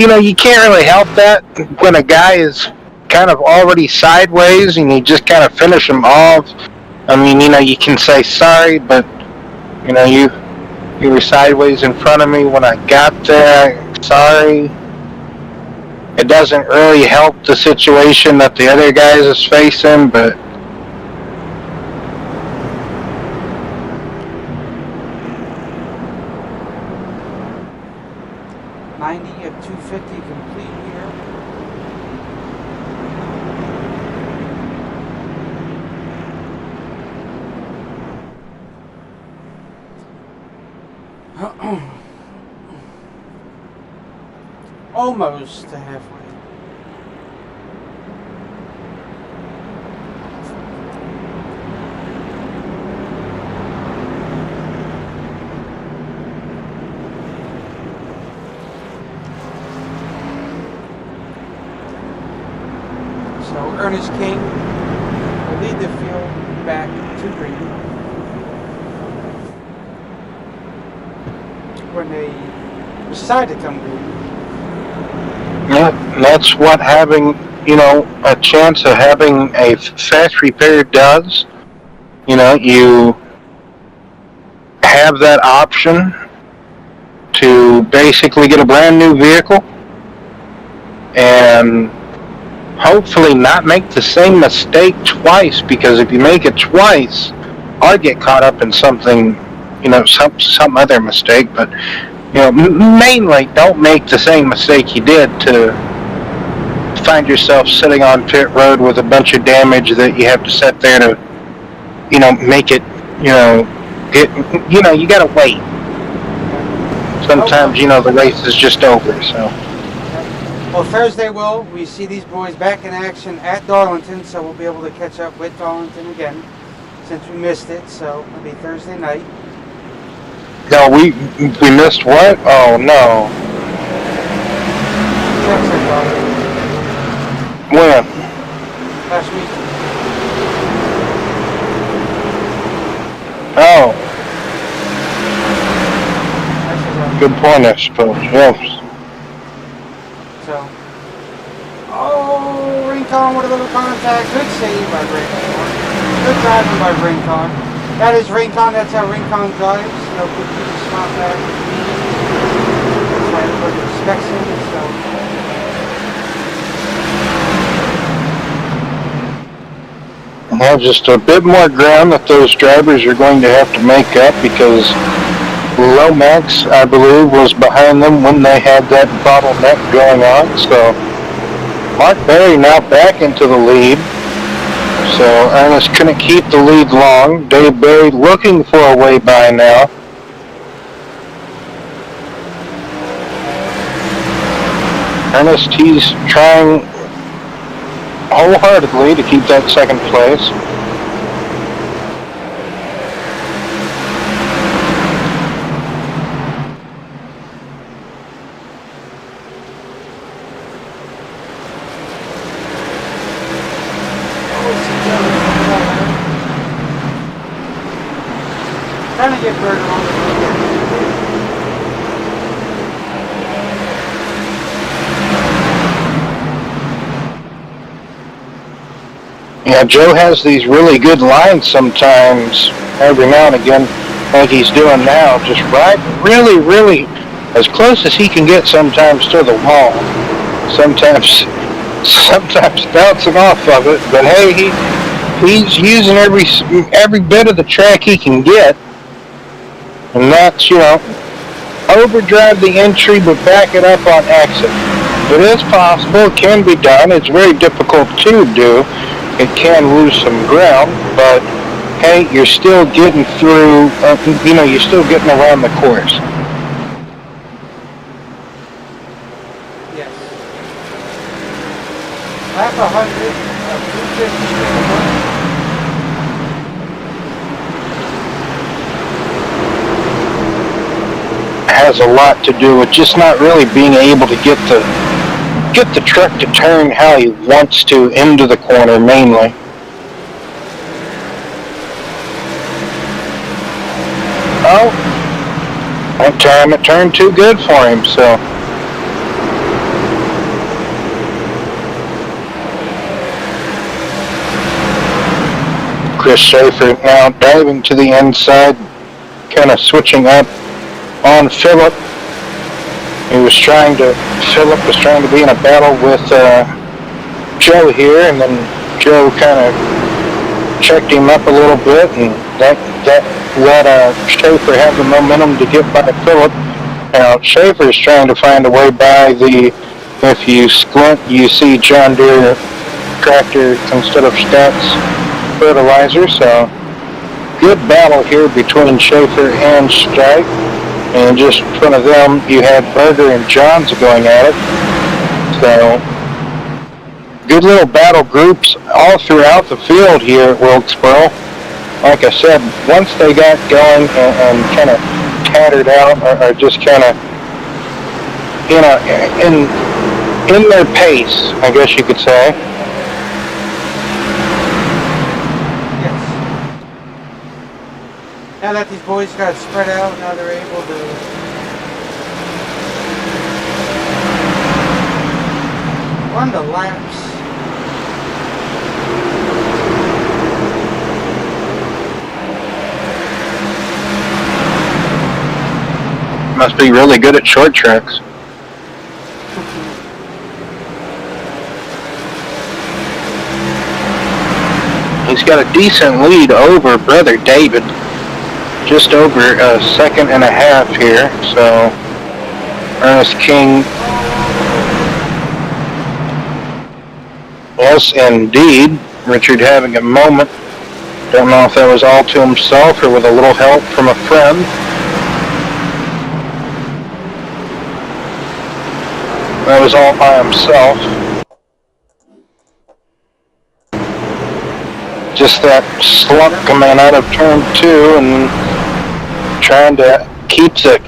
know, you can't really help that when a guy is kind of already sideways and you just kind of finish him off. I mean, you know, you can say sorry, but you know, you were sideways in front of me when I got there. Sorry. It doesn't really help the situation that the other guys is facing, but .90 of 250 complete here. Almost to halfway. So Ernest King will lead the field back to green. When they decide to come green. Yeah, that's what having, a chance of having a fast repair does. You have that option to basically get a brand new vehicle and hopefully not make the same mistake twice, because if you make it twice or get caught up in something, some other mistake, but mainly don't make the same mistake you did to find yourself sitting on pit road with a bunch of damage that you have to sit there to make it, you gotta wait. Sometimes the race is just over. So well, Thursday we see these boys back in action at Darlington, so we'll be able to catch up with Darlington again since we missed it. So it'll be Thursday night. No, we missed what? Oh no. Trucks at Darlington When? last week. Oh, Actually, good point, I suppose. Yes. so, Rincon with a little contact. Good save by Rincon. Good driving by Rincon. That is Rincon. That's how Rincon drives. No good people smart back. That's why everybody respects him. So. Well, just a bit more ground that those drivers are going to have to make up, because Lomax, I believe, was behind them when they had that bottleneck going on. So Mark Berry now back into the lead. So Ernest couldn't keep the lead long. Dave Berry looking for a way by now. Ernest, he's trying wholeheartedly to keep that second place. Trying to get Berger on the Yeah, Joe has these really good lines sometimes, every now and again, like he's doing now, just right, really, really, as close as he can get sometimes to the wall. Sometimes bouncing off of it, but hey, he's using every bit of the track he can get, and that's, overdrive the entry but back it up on exit. It is possible, it can be done, it's very difficult to do. It can lose some ground, but hey, you're still getting through, you're still getting around the course. Yes. Lap 100 of 250. Has a lot to do with just not really being able to get the truck to turn how he wants to into the corner, mainly. Oh, that time it turned too good for him, so. Chris Schaefer now diving to the inside, kind of switching up on Phillip. Phillip was trying to be in a battle with Joe here, and then Joe kind of checked him up a little bit, and that let Schaefer have the momentum to get by Phillip. Now Schaefer's trying to find a way by if you squint, you see John Deere tractor instead of Stats fertilizer, so good battle here between Schaefer and Strike. And just in front of them, you had Berger and Johns going at it. So, good little battle groups all throughout the field here at Wilkesboro. Like I said, once they got going and kind of tattered out, or just kind of, in their pace, I guess you could say. Yes. Now that these boys got spread out, now they're able to run the laps. Must be really good at short tracks. He's got a decent lead over brother David. Just over a second and a half here. So, Ernest King. Yes, indeed. Richard having a moment. Don't know if that was all to himself or with a little help from a friend. That was all by himself. Just that slump coming out of turn 2 and trying to keep the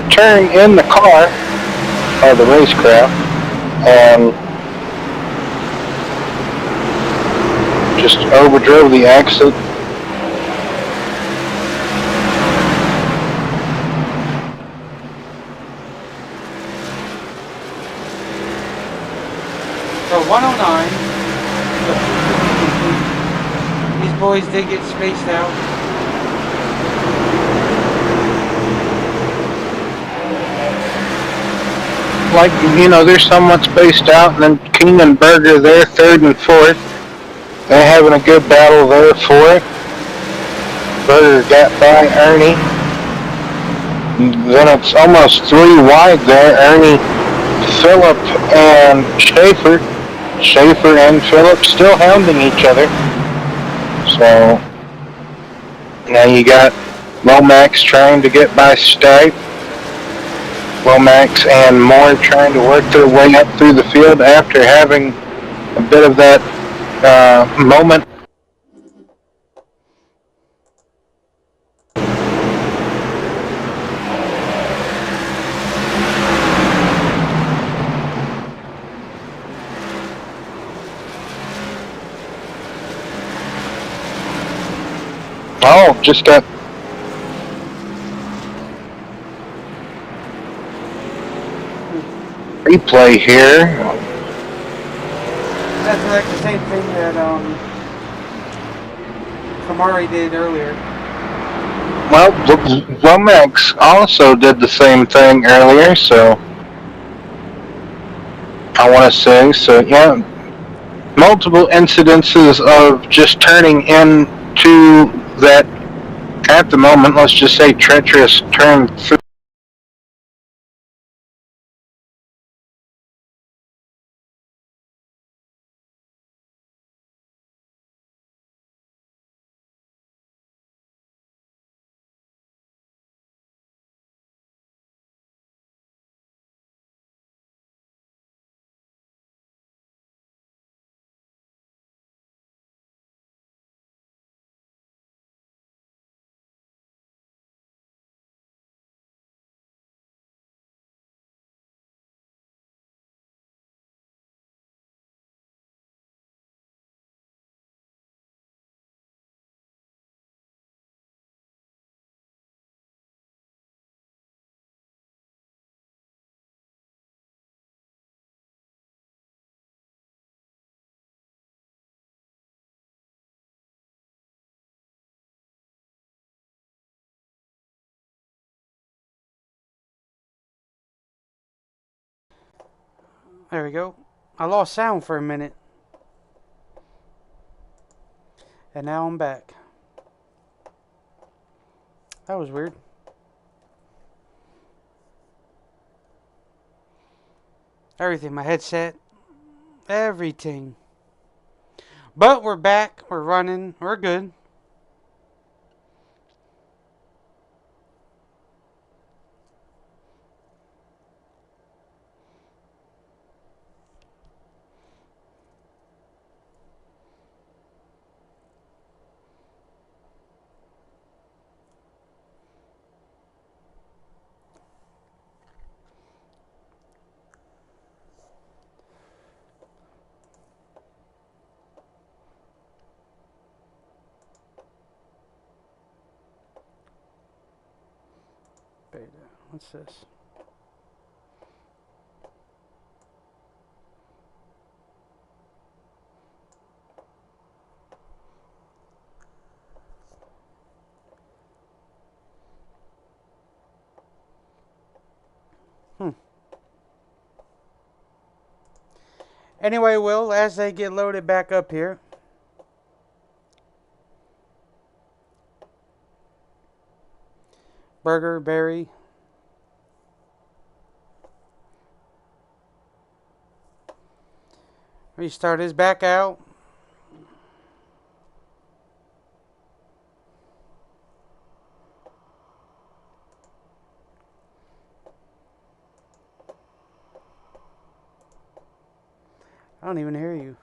turn in the car or the racecraft, and just overdrove the exit. For 109, these boys did get spaced out. Like, they're somewhat spaced out, and then King and Berger there, 3rd and 4th. They're having a good battle there for it. Berger got by Ernie. Then it's almost 3 wide there. Ernie, Phillip, and Schaefer. Schaefer and Phillip still hounding each other. So, now you got Lomax trying to get by Stipe. Lomax and Moore trying to work their way up through the field after having a bit of that moment. Oh, just got replay here. That's like the same thing that Kamari did earlier. Well, Lomax also did the same thing earlier, so I want to say, so yeah, multiple incidences of just turning into that, at the moment, let's just say treacherous turn through. There we go. I lost sound for a minute. And now I'm back. That was weird. Everything, my headset, everything. But we're back, we're running, we're good. beta. What's this? Anyway, Will, as they get loaded back up here, Burger, Barry, restart his back out. I don't even hear you.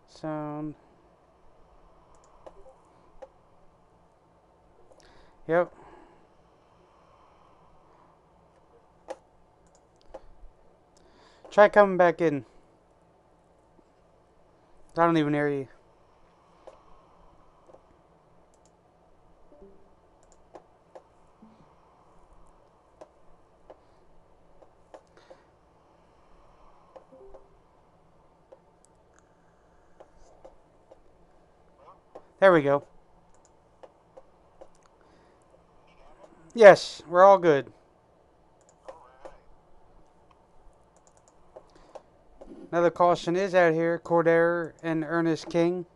Sound. Yep. Try coming back in. I don't even hear you. There we go. Yes, we're all good. Another caution is out here. Cordair and Ernest King.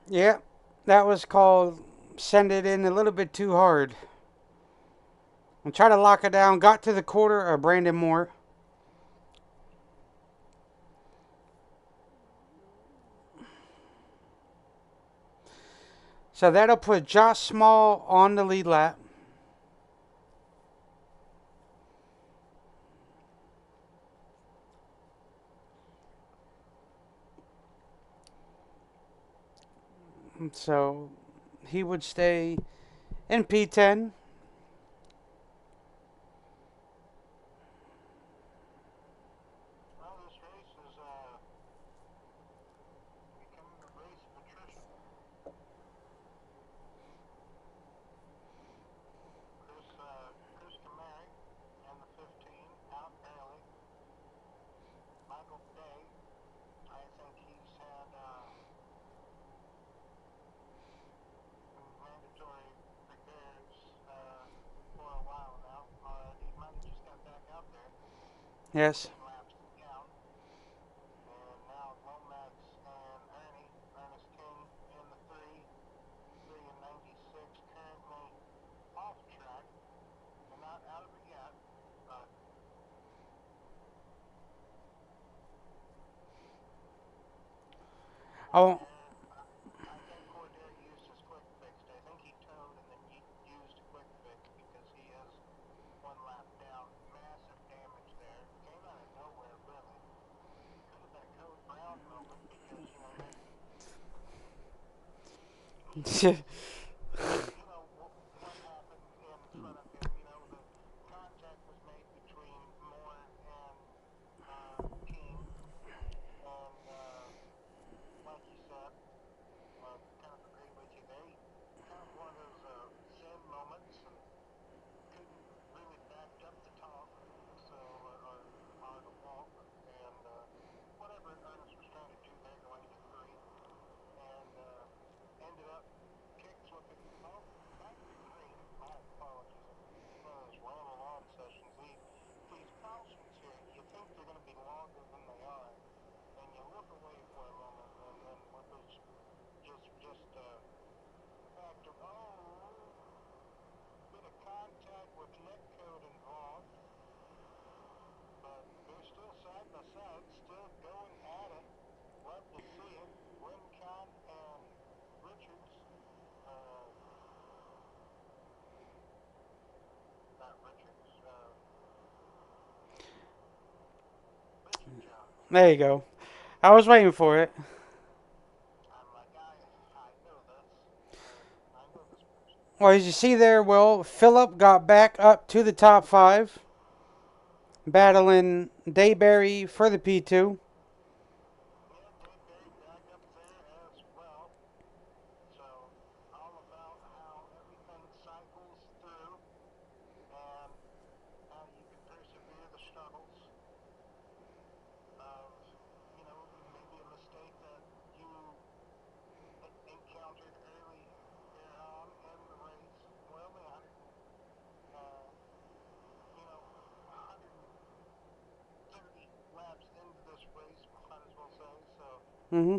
Yeah, that was called send it in a little bit too hard. I'm trying to lock it down. Got to the quarter of Brandon Moore. So that'll put Josh Small on the lead lap. So he would stay in P10. Yes. Oh, There you go. I was waiting for it. Well, as you see there, Will, Phillip got back up to the top 5, battling Dayberry for the P2. Mm-hmm.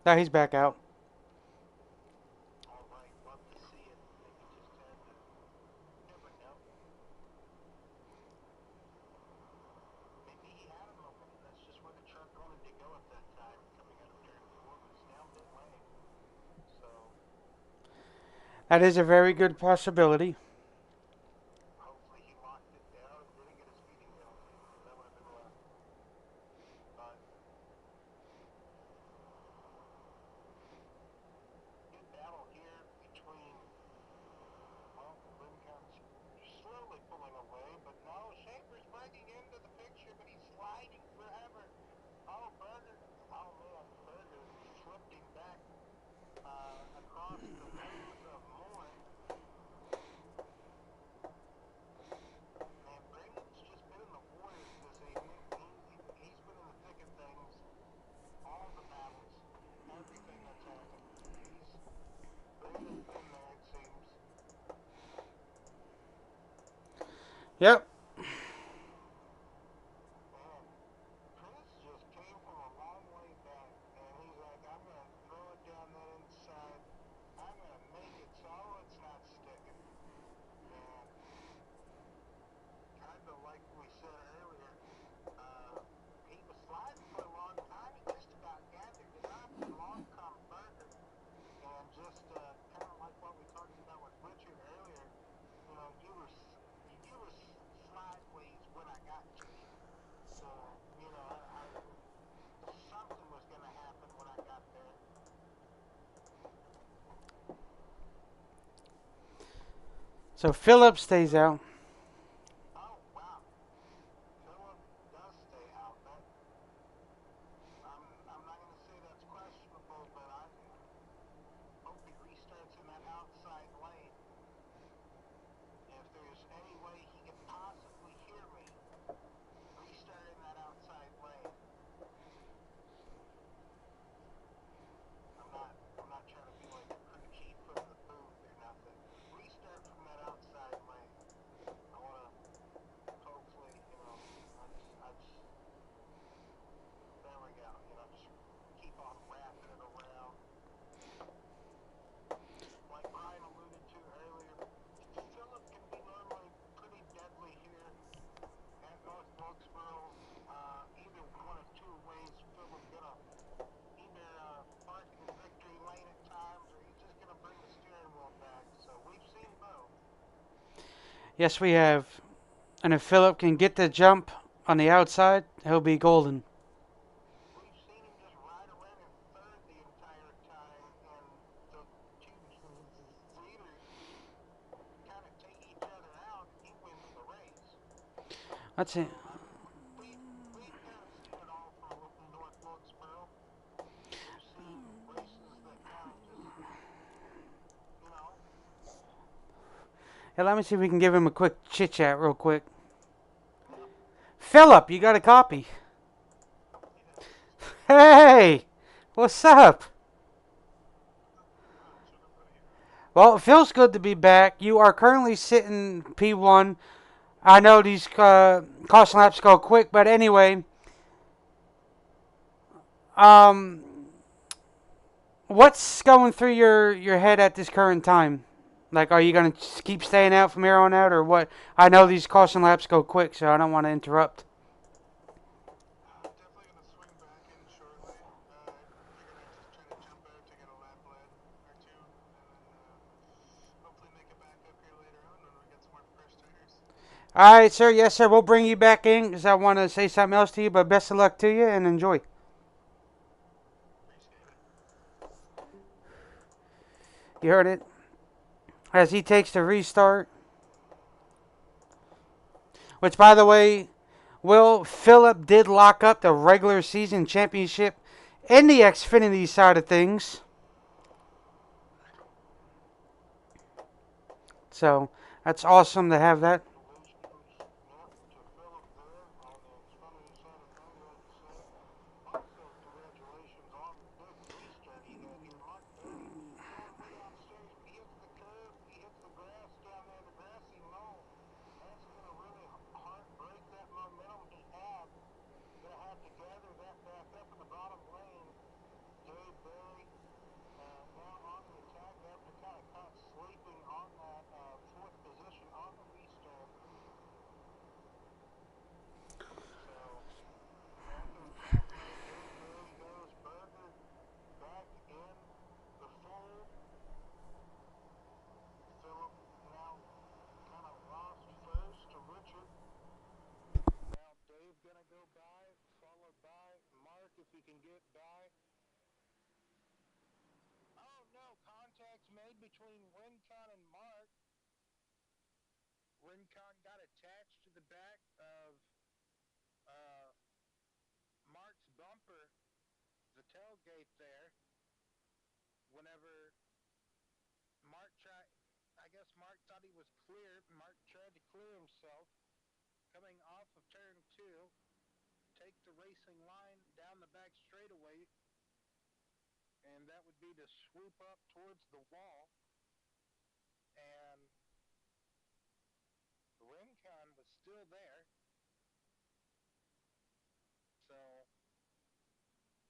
Now he's back out. That is a very good possibility. Yep. So Phillip stays out. Yes, we have. And if Phillip can get the jump on the outside, he'll be golden. That's it. Hey, let me see if we can give him a quick chit chat real quick. Philip, you got a copy? Hey, what's up? Well, it feels good to be back. You are currently sitting P1. I know these caution laps go quick, but anyway, what's going through your head at this current time? Like, are you going to keep staying out from here on out, or what? I know these caution laps go quick, so I don't want to interrupt. Definitely going to swing back in shortly. Figured I'd just try to jump out to get a lap lead or two, and then hopefully make it back up here later on when we get some more fresh tires. All right, sir. Yes, sir. We'll bring you back in because I want to say something else to you, but best of luck to you and enjoy. Appreciate it. You heard it. As he takes the restart. Which, by the way, Philip did lock up the regular season championship in the Xfinity side of things. So, that's awesome to have that. Between Rincon and Mark. Rincon got attached to the back of Mark's bumper, the tailgate there. Whenever Mark tried, I guess Mark thought he was clear. Mark tried to clear himself, coming off of turn 2, take the racing line down the back straightaway, and that would be to swoop up towards the wall. And Rincon was still there. So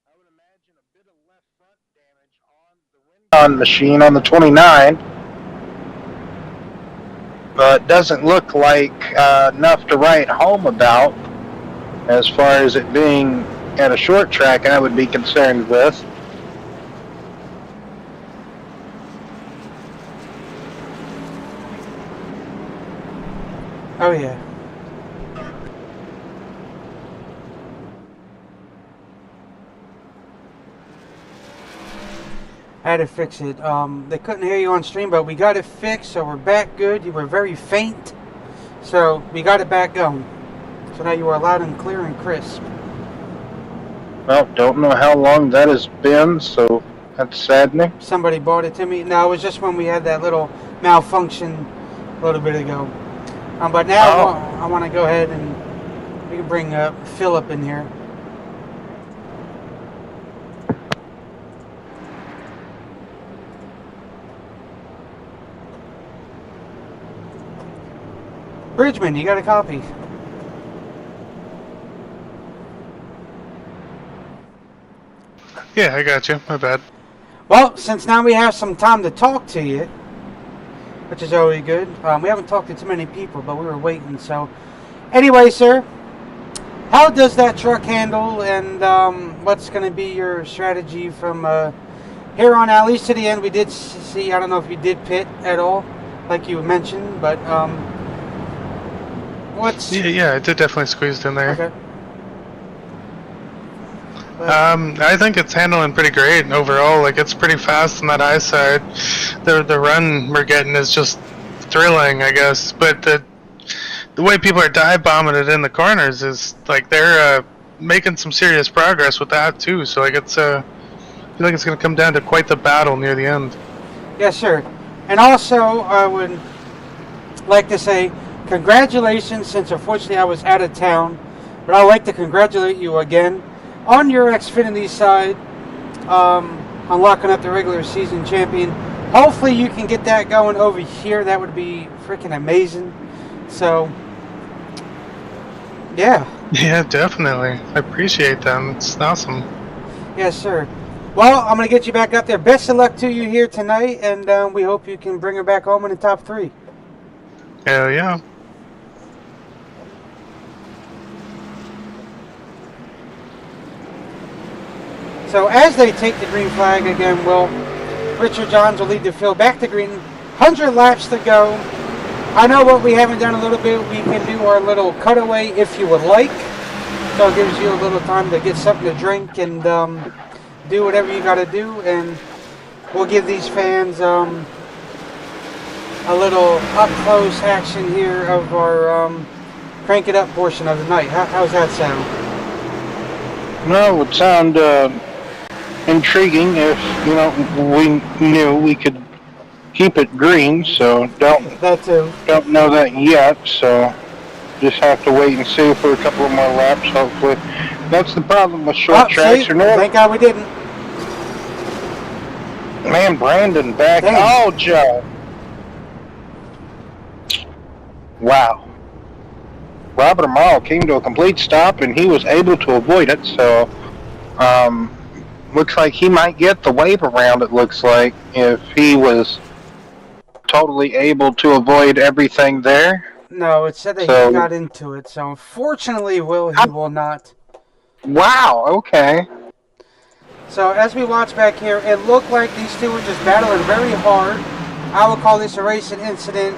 I would imagine a bit of left front damage on the Rincon machine on the 29. But doesn't look like enough to write home about as far as it being at a short track I would be concerned with. Oh, yeah. I had to fix it. They couldn't hear you on stream, but we got it fixed, so we're back good. You were very faint, so we got it back going. So now you are loud and clear and crisp. Well, don't know how long that has been, so that's saddening. Somebody bought it to me. No, it was just when we had that little malfunction a little bit ago. But now I want to go ahead and we can bring Philip in here. Bridgman, you got a copy? Yeah, I got you. My bad. Well, since now we have some time to talk to you, which is always good. We haven't talked to too many people, but we were waiting. So, anyway, sir, how does that truck handle, and what's going to be your strategy from here on out, at least to the end? We did see, I don't know if you did pit at all, like you mentioned, but what's... Yeah, I did definitely squeezed in there. Okay. I think it's handling pretty great overall. Like, it's pretty fast on that high side. The run we're getting is just thrilling, I guess. But the way people are dive bombing it in the corners is like they're making some serious progress with that too. So like it's I feel like it's going to come down to quite the battle near the end. Yes, sir. And also, I would like to say congratulations, since unfortunately I was out of town. But I'd like to congratulate you again on your Xfinity side, unlocking up the regular season champion. Hopefully you can get that going over here. That would be freaking amazing. So, yeah. Yeah, definitely. I appreciate that. It's awesome. Yes, sir. Well, I'm going to get you back up there. Best of luck to you here tonight, and we hope you can bring her back home in the top 3. Hell yeah. So as they take the green flag again, Richard Johns will lead the field back to green. 100 laps to go. I know what we haven't done a little bit. We can do our little cutaway if you would like. So it gives you a little time to get something to drink and do whatever you got to do. And we'll give these fans a little up-close action here of our crank it up portion of the night. How's that sound? No, it would sound intriguing if, we knew we could keep it green, so don't know that yet, so just have to wait and see for a couple of more laps, hopefully. That's the problem with short tracks. Thank God we didn't. Man, Brandon back. Dang. Oh, Joe. Wow. Robert Amaro came to a complete stop, and he was able to avoid it, so looks like he might get the wave around, it looks like, if he was totally able to avoid everything there. No, it said that he got into it, so unfortunately, he will not. Wow, okay. So as we watch back here, it looked like these two were just battling very hard. I would call this a racing incident.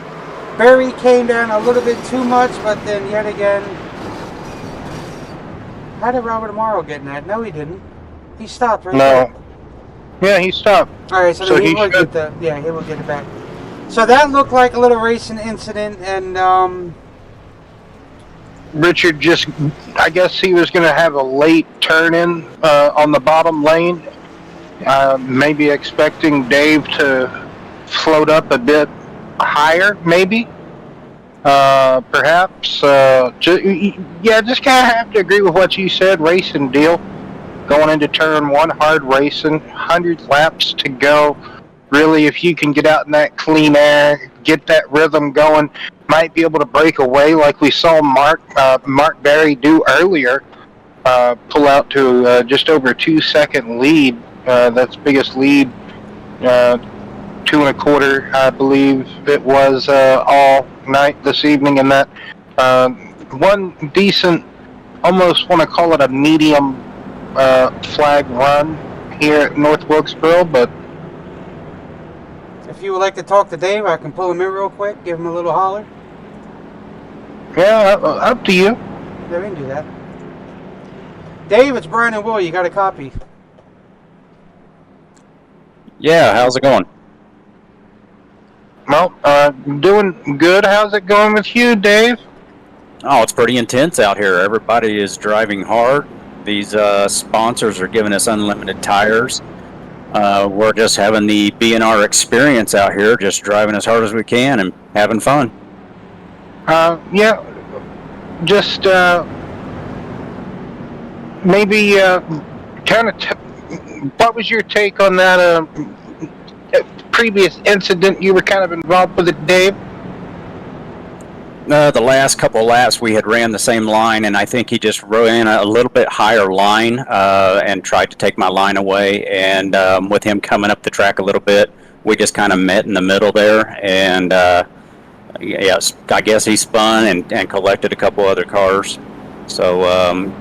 Barry came down a little bit too much, but then yet again, how did Robert Amaro get in that? No, he didn't. He stopped right there. Yeah, he stopped. All right, so he will get he will get it back. So that looked like a little racing incident, and Richard I guess he was going to have a late turn in on the bottom lane, maybe expecting Dave to float up a bit higher, maybe, perhaps. Just kind of have to agree with what you said. Racing deal, going into turn 1, hard racing, 100 laps to go. Really, if you can get out in that clean air, get that rhythm going, might be able to break away like we saw Mark Barry do earlier, pull out to just over a 2-second lead. That's biggest lead, 2.25, I believe it was, all night this evening. And that one decent, almost want to call it a medium flag run here at North Wilkesboro, but if you would like to talk to Dave, I can pull him in real quick, give him a little holler. Yeah, up to you. Yeah, we can do that. Dave, it's Brian and Will. You got a copy? Yeah, how's it going? Well, doing good. How's it going with you, Dave? Oh, it's pretty intense out here. Everybody is driving hard. These sponsors are giving us unlimited tires. We're just having the BNR experience out here, just driving as hard as we can and having fun. Yeah, just maybe kind of what was your take on that previous incident you were kind of involved with it, Dave? The last couple of laps we had ran the same line, and I think he just ran a little bit higher line and tried to take my line away. And with him coming up the track a little bit, we just kind of met in the middle there. And yes, I guess he spun and collected a couple other cars. So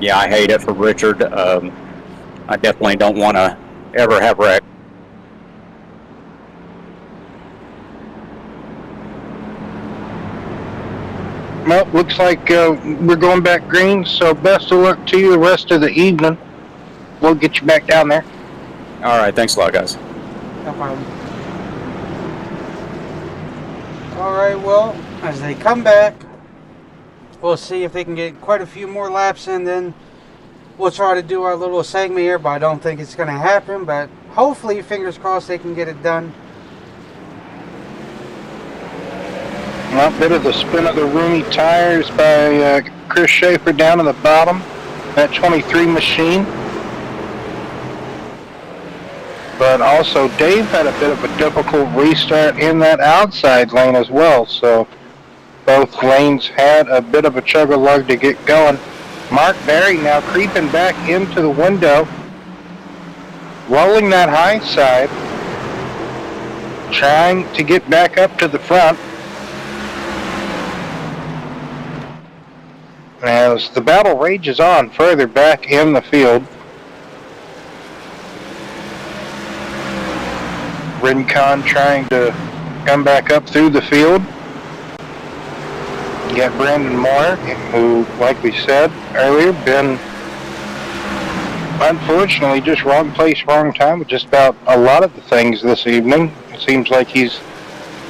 yeah, I hate it for Richard. I definitely don't want to ever have wreck. Well, looks like we're going back green, so best of luck to you the rest of the evening. We'll get you back down there. All right, thanks a lot, guys. No problem. All right, well, as they come back, we'll see if they can get quite a few more laps in, then we'll try to do our little segment here, but I don't think it's going to happen, but hopefully, fingers crossed, they can get it done. Well, a bit of the spin of the roomy tires by Chris Schaefer down in the bottom. That 23 machine. But also Dave had a bit of a difficult restart in that outside lane as well. So both lanes had a bit of a chug-a-lug to get going. Mark Barry now creeping back into the window. Rolling that high side. Trying to get back up to the front. As the battle rages on further back in the field. Rincon trying to come back up through the field. You got Brandon Moore, who, like we said earlier, been unfortunately just wrong place, wrong time with just about a lot of the things this evening. It seems like he's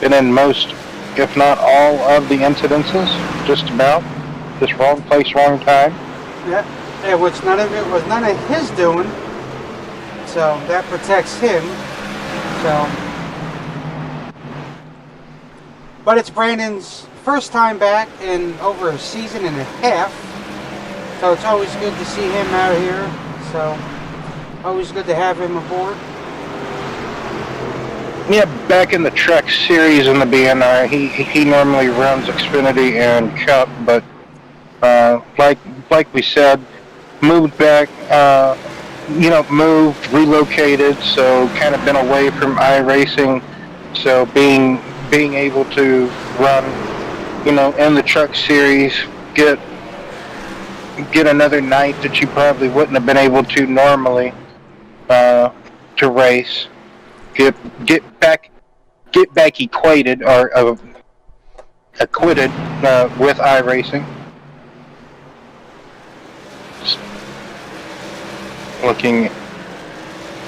been in most, if not all, of the incidences, just about. Just wrong place, wrong time. Yeah, which none of it was none of his doing. So that protects him. So, but it's Brandon's first time back in over a season and a half. So it's always good to see him out here. So always good to have him aboard. Yeah, back in the Truck Series in the BNR, he normally runs Xfinity and Cup, but like we said, moved back, moved, relocated, so kind of been away from iRacing. So being able to run, in the Truck Series, get another night that you probably wouldn't have been able to normally to race. Get back equated or acquitted with iRacing. Looking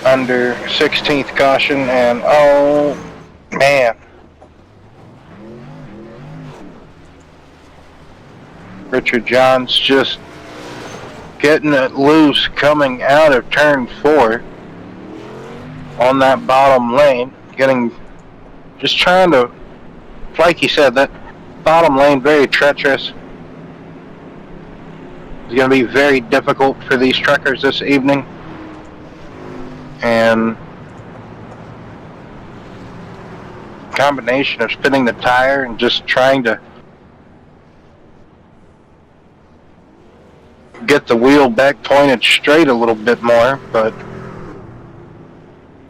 under 16th caution, and oh man, Richard Johns just getting it loose coming out of turn 4 on that bottom lane, just trying to, like you said, that bottom lane very treacherous. It's going to be very difficult for these truckers this evening. And combination of spinning the tire and just trying to get the wheel back pointed straight a little bit more, but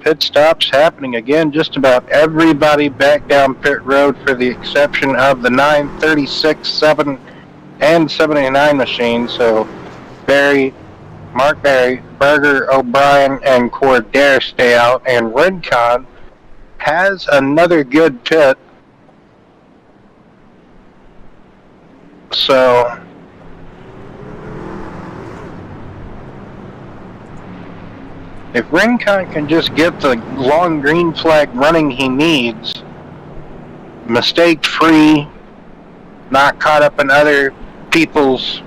pit stops happening again. Just about everybody back down pit road for the exception of the 936, 7, and 79 machines. So Mark Barry, Berger, O'Brien, and Cordair stay out, and Rincon has another good pit. So if Rincon can just get the long green flag running he needs, mistake-free, not caught up in other people's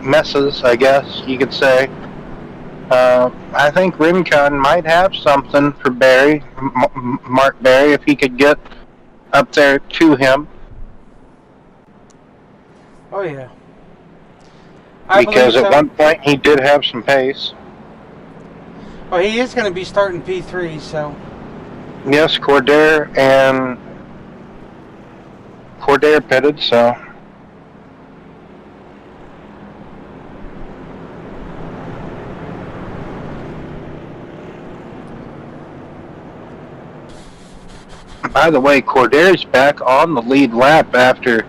messes, I guess you could say, I think Rincon might have something for Barry, Mark Barry, if he could get up there to him. Oh yeah. Because at one point he did have some pace. Well, he is going to be starting P3, so. Yes, Cordair pitted, so. By the way, Cordair's back on the lead lap after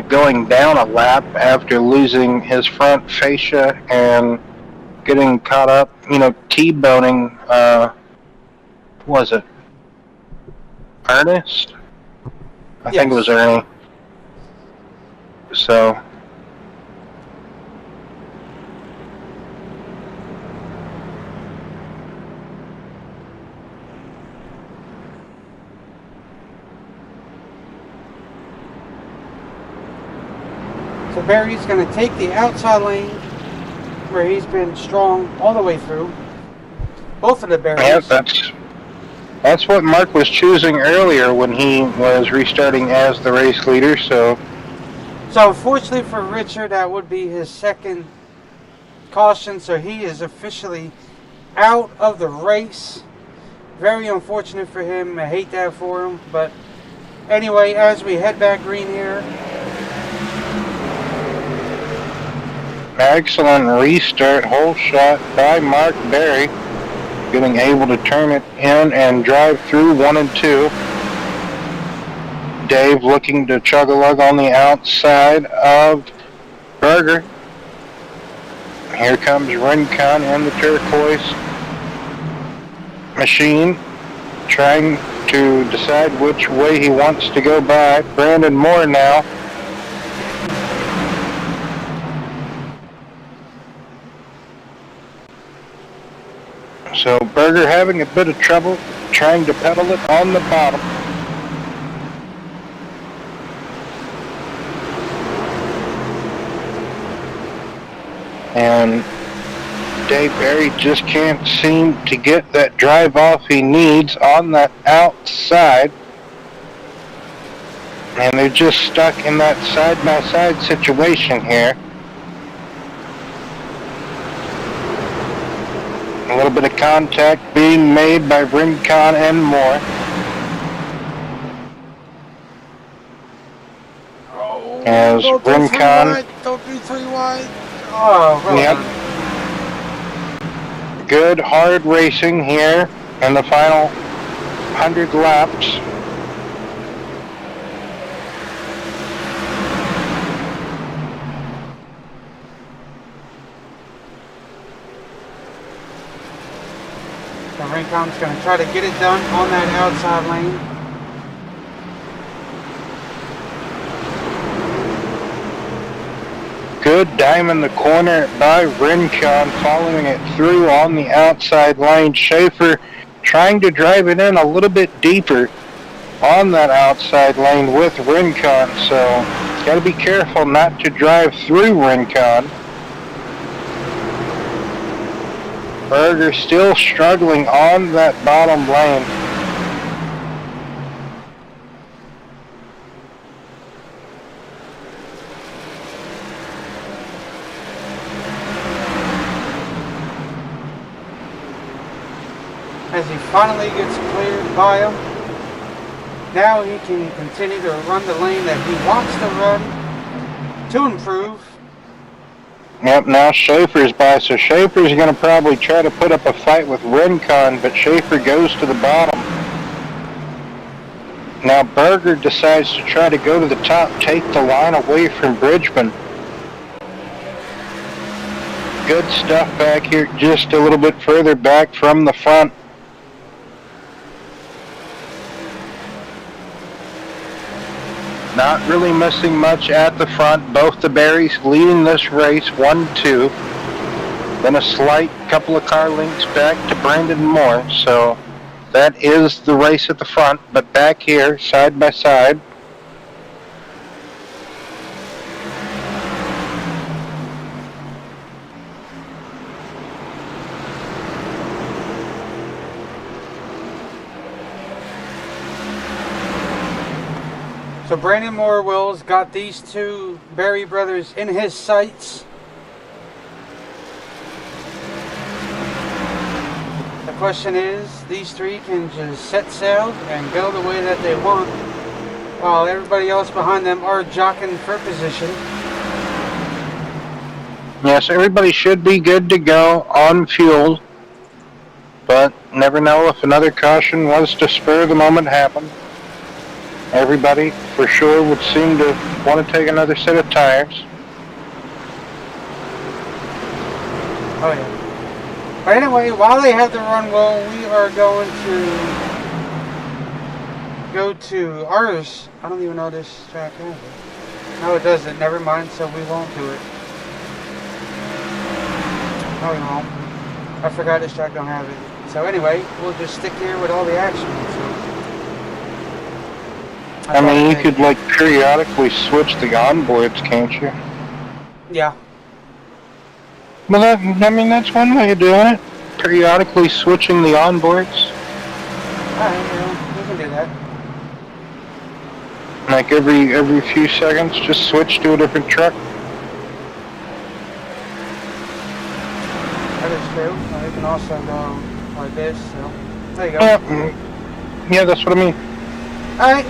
going down a lap after losing his front fascia and getting caught up, T-boning, was it Ernest? I think it was Ernie. So, So Barry's going to take the outside lane where he's been strong all the way through. Both of the Barrys. yeah, That's what Mark was choosing earlier when he was restarting as the race leader, so So unfortunately for Richard, that would be his second caution, so he is officially out of the race. Very unfortunate for him. I hate that for him, but anyway, as we head back green here. excellent restart, whole shot by Mark Berry, getting able to turn it in and drive through 1 and 2. Dave looking to chug a lug on the outside of Berger. Here comes Rincon in the turquoise machine, trying to decide which way he wants to go by. Brandon Moore now. So Berger having a bit of trouble trying to pedal it on the bottom. And Dave Berry just can't seem to get that drive off he needs on that outside. And they're just stuck in that side-by-side situation here. A little bit of contact being made by Rincon and Moore. As Rincon... Don't be 3 wide. Oh, well Yep. done. Good hard racing here in the final 100 laps. So Rincon's going to try to get it done on that outside lane. Good dime in the corner by Rincon, following it through on the outside lane. Schaefer trying to drive it in a little bit deeper on that outside lane with Rincon, so got to be careful not to drive through Rincon. Berger still struggling on that bottom lane. As he finally gets cleared by him, now he can continue to run the lane that he wants to run to improve. Yep, now Schaefer's by, so Schaefer's going to probably try to put up a fight with Rincon, but Schaefer goes to the bottom. Now Berger decides to try to go to the top, take the line away from Bridgman. Good stuff back here, just a little bit further back from the front. Not really missing much at the front. Both the Berries leading this race 1-2. Then a slight couple of car lengths back to Brandon Moore. So that is the race at the front. But back here, side by side, So Brandon Moore Wills got these two Berry brothers in his sights. The question is, these three can just set sail and go the way that they want, while everybody else behind them are jockeying for position. yes, everybody should be good to go on fuel. But never know if another caution was to spur the moment happen. Everybody for sure would seem to want to take another set of tires. Oh yeah. But anyway, while they have the run well, we are going to go to ours. I don't even know this track has it. No, it doesn't. Never mind. So we won't do it. No, we won't. I forgot this track don't have it. So anyway, we'll just stick here with all the action. So. I mean, you could like periodically switch the onboards, can't you? Yeah. Well, that's one way of doing it. Periodically switching the onboards. Alright, we can do that. Like every few seconds, just switch to a different truck. That is true. You can also go like this, so there you go. Yeah, that's what I mean. Alright.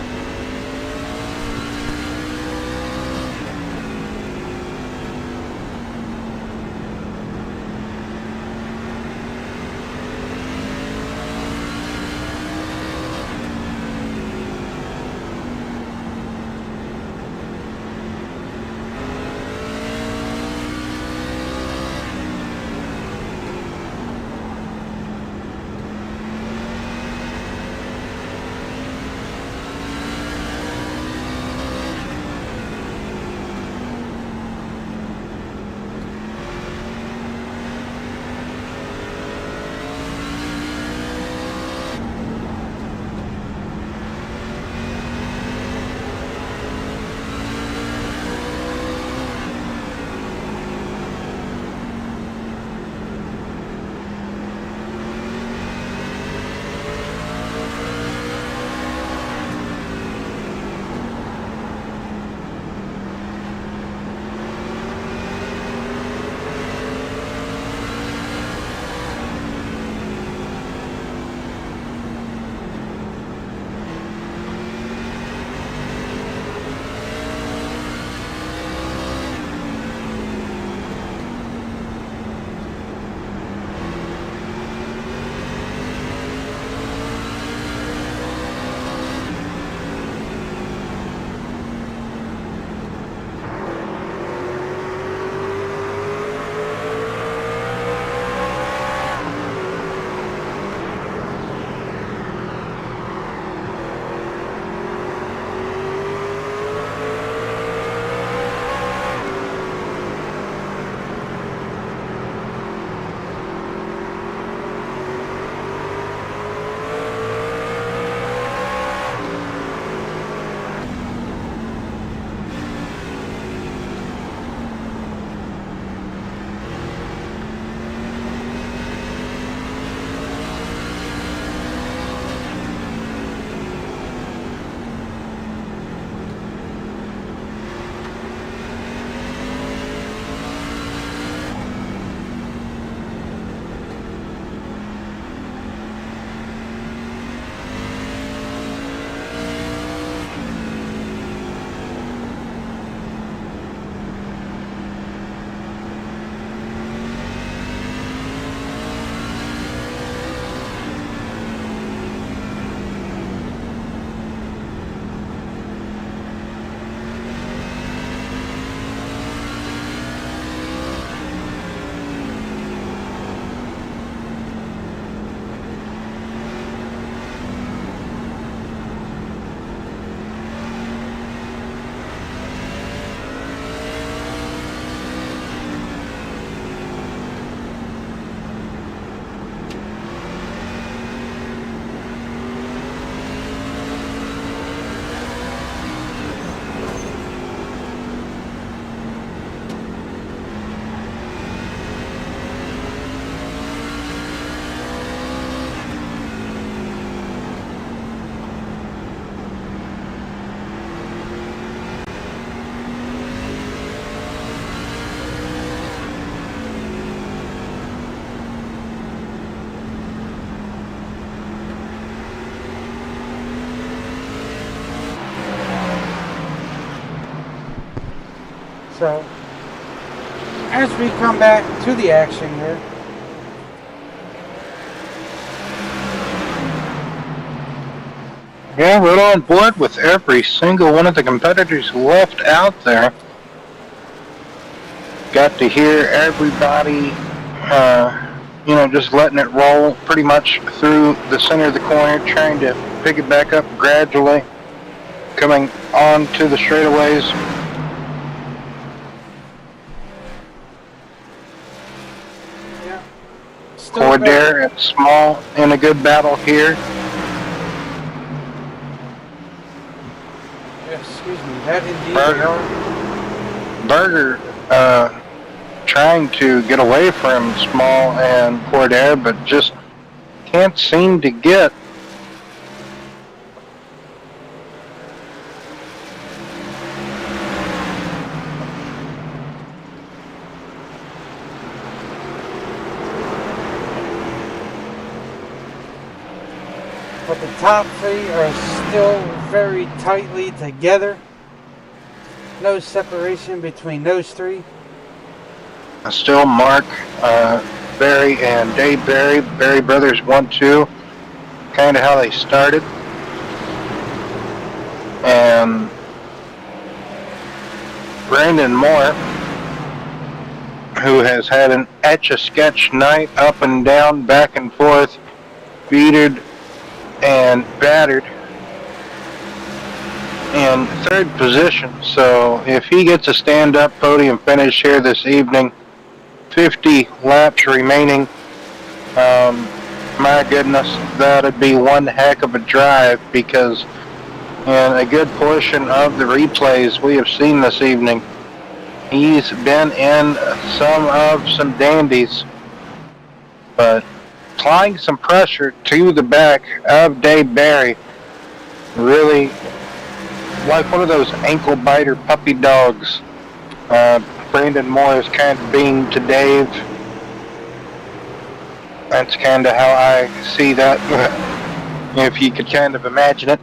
So, as we come back to the action here, Yeah, we're on board with every single one of the competitors left out there. Got to hear everybody, just letting it roll pretty much through the center of the corner, trying to pick it back up gradually, coming on to the straightaways. Cordair and Small in a good battle here. excuse me, that indeed Berger trying to get away from Small and Cordair, but just can't seem to get but the top three are still very tightly together. No separation between those three. Still Mark, Barry, and Dave Barry. Barry Brothers 1-2. Kind of how they started. And Brandon Moore, who has had an etch-a-sketch night, up and down, back and forth, beatered and battered, in third position. So if he gets a stand-up podium finish here this evening, 50 laps remaining, my goodness, that'd be one heck of a drive, because in a good portion of the replays we have seen this evening, he's been in some dandies, but applying some pressure to the back of Dave Barry, really like one of those ankle biter puppy dogs. Brandon Moore is kind of being to Dave. That's kind of how I see that, if you could kind of imagine it.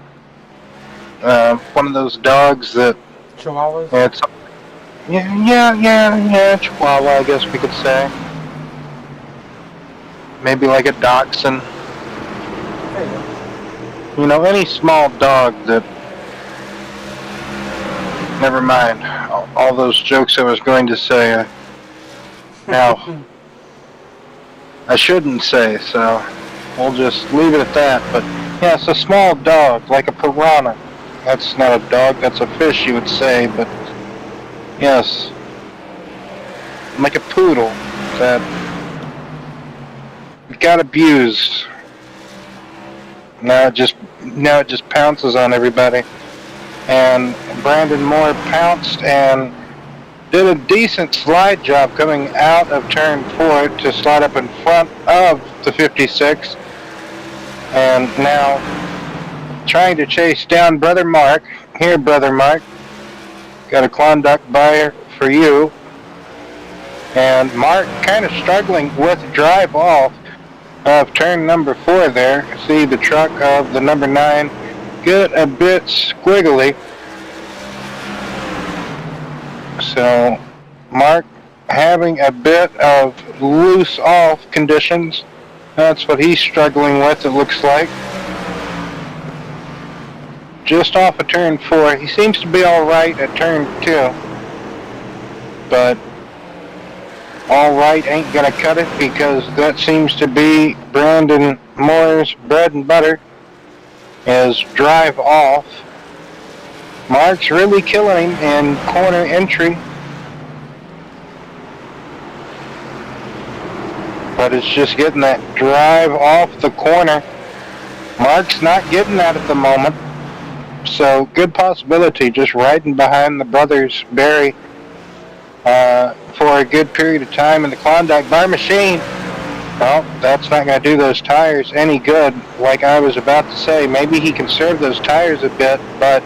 One of those dogs that... Chihuahuas? It's, yeah, Chihuahua, I guess we could say. Maybe like a dachshund. There you go. You know, any small dog that... Never mind. All those jokes I was going to say. Now, I shouldn't say, so we'll just leave it at that. But, yeah, it's a small dog, like a piranha. That's not a dog, that's a fish, you would say, but, yes. Like a poodle that got abused. Now it just pounces on everybody. And Brandon Moore pounced and did a decent slide job coming out of turn 4 to slide up in front of the 56. And now trying to chase down Brother Mark. Here, Brother Mark. Got a Klondike buyer for you. And Mark kind of struggling with drive off of turn number 4 there. See the truck of the number 9 get a bit squiggly. So Mark having a bit of loose off conditions. That's what he's struggling with, it looks like. Just off of turn 4. He seems to be alright at turn 2. But alright ain't gonna cut it, because that seems to be Brandon Moore's bread and butter, is drive off. Mark's really killing him in corner entry, but it's just getting that drive off the corner. Mark's not getting that at the moment, so good possibility just riding behind the brothers Barry for a good period of time in the Klondike bar machine. Well, that's not going to do those tires any good. Like I was about to say, maybe he can serve those tires a bit, but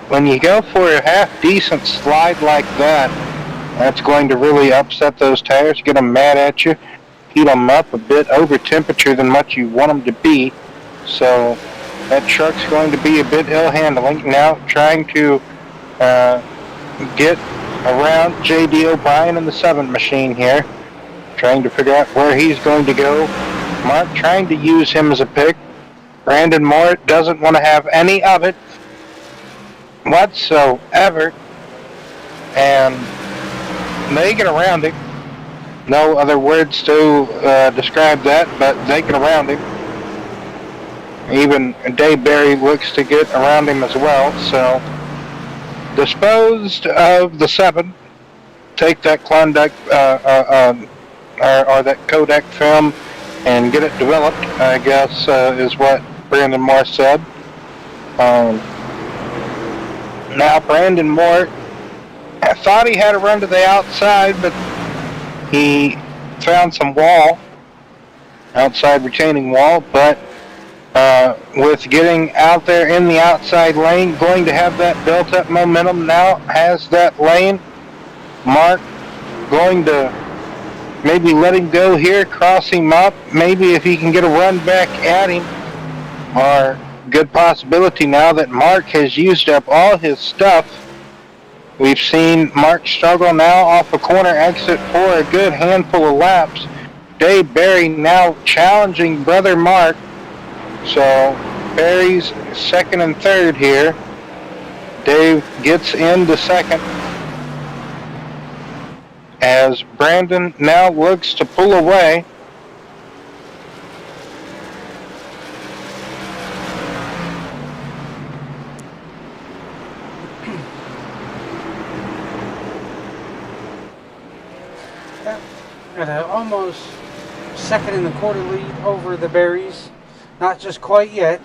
when you go for a half-decent slide like that, that's going to really upset those tires, get them mad at you, heat them up a bit over temperature than what you want them to be. So that truck's going to be a bit ill-handling. Now trying to get around J.D. O'Brien in the 7 machine here. Trying to figure out where he's going to go. Mark trying to use him as a pick. Brandon Moore doesn't want to have any of it whatsoever. And they get around him. No other words to describe that, but they get around him. Even Dave Barry looks to get around him as well. So disposed of the 7. Take that Klondike or that Kodak film and get it developed, I guess, is what Brandon Moore said. Now Brandon Moore, I thought he had a run to the outside, but he found some wall, outside retaining wall, but with getting out there in the outside lane, going to have that built up momentum, now has that lane. Mark going to maybe let him go here, cross him up, maybe if he can get a run back at him. are good possibility now that Mark has used up all his stuff. We've seen Mark struggle now off a corner exit for a good handful of laps. Dave Barry now challenging brother Mark. So Barry's second and third here. Dave gets into second as Brandon now looks to pull away. At an almost second and a quarter lead over the Berries. Not just quite yet.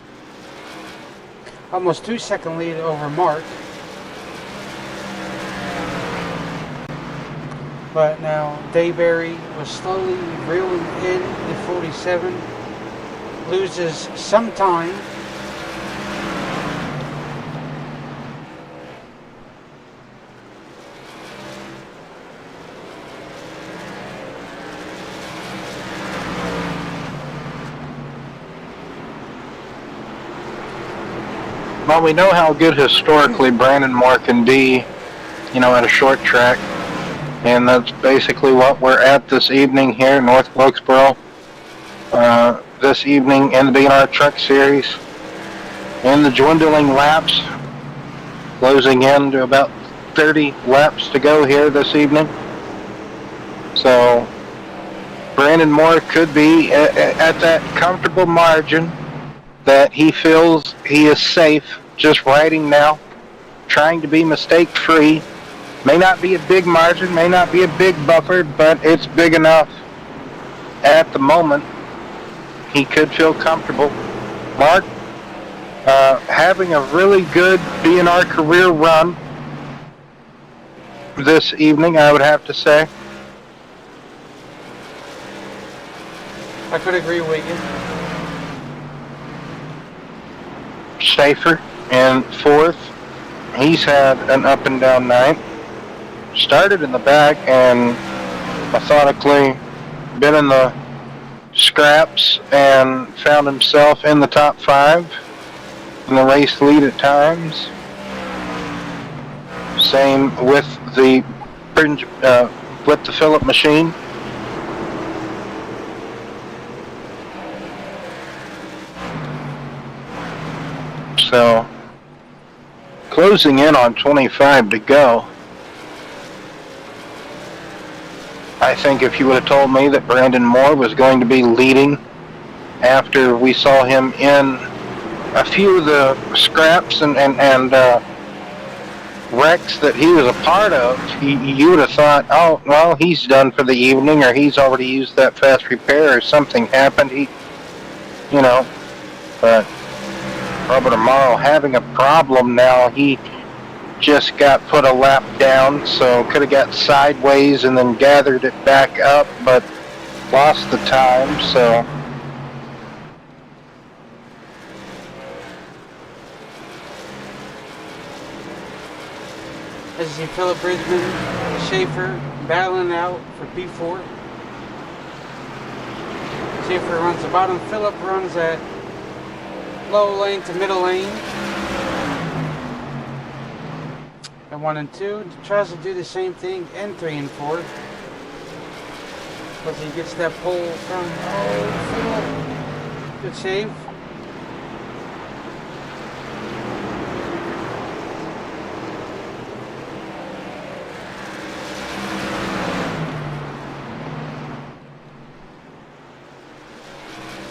Almost 2-second lead over Mark. But now Dayberry was slowly reeling in the 47. Loses some time. Well, we know how good historically Brandon Moore can be, at a short track. And that's basically what we're at this evening here in North Wilkesboro. This evening in the BNR Truck Series. In the dwindling laps. Closing in to about 30 laps to go here this evening. So, Brandon Moore could be at that comfortable margin that he feels he is safe just riding now, trying to be mistake-free. May not be a big margin, may not be a big buffer, but it's big enough at the moment. He could feel comfortable. Mark, having a really good BNR career run this evening, I would have to say. I could agree with you. Schaefer in fourth. He's had an up and down night. Started in the back and methodically been in the scraps and found himself in the top 5 in the race lead at times. Same with the Phillip machine. So, closing in on 25 to go. I think if you would have told me that Brandon Moore was going to be leading after we saw him in a few of the scraps and wrecks that he was a part of, you would have thought, oh, well, he's done for the evening, or he's already used that fast repair, or something happened. But Robert Amaro having a problem now. He just got put a lap down, so could have got sideways and then gathered it back up, but lost the time, so. As you see Philip Bridgman, Schaefer battling out for P4. Schaefer runs the bottom. Philip runs at low lane to middle lane. And 1 and 2 tries to do the same thing in 3 and 4. But he gets that pole from Philip. Good save.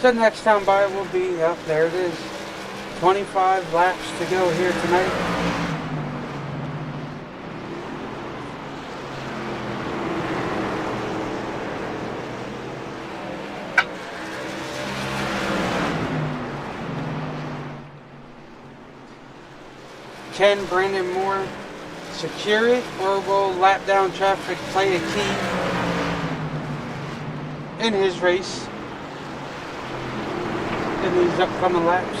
So next time by will be up there. It is 25 laps to go here tonight. Can Brandon Moore secure it, or will lap down traffic play a key in his race in these upcoming laps?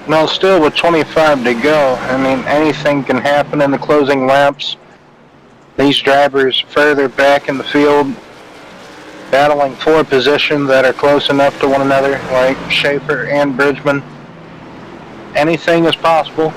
No, still with 25 to go. I mean, anything can happen in the closing laps. These drivers further back in the field battling for position that are close enough to one another, like Schaefer and Bridgman. Anything is possible.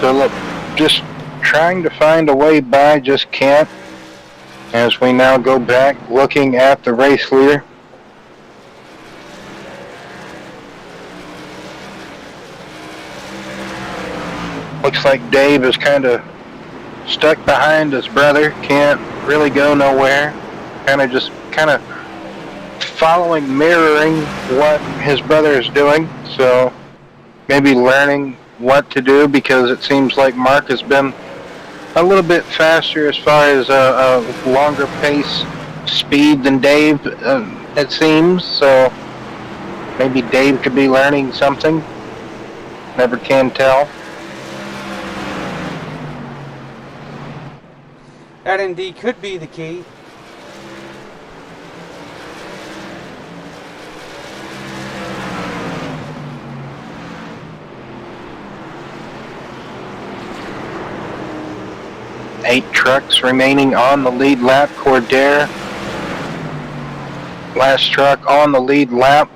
Philip just trying to find a way by, just can't. As we now go back looking at the race leader. Looks like Dave is kind of stuck behind his brother, can't really go nowhere. Kind of following, mirroring what his brother is doing. So maybe learning what to do, because it seems like Mark has been a little bit faster as far as a longer pace speed than Dave, it seems. So maybe Dave could be learning something. Never can tell. That indeed could be the key. Eight trucks remaining on the lead lap. Cordair, last truck on the lead lap.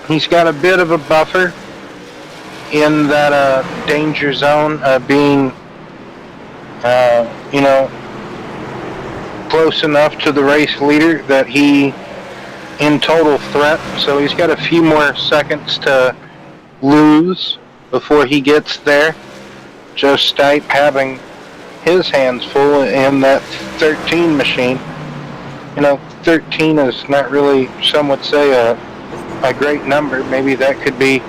He's got a bit of a buffer in that danger zone, being, close enough to the race leader that he in total threat. So he's got a few more seconds to lose before he gets there. Joe Stipe having his hands full in that 13 machine. 13 is not really, some would say, a great number. Maybe that could be,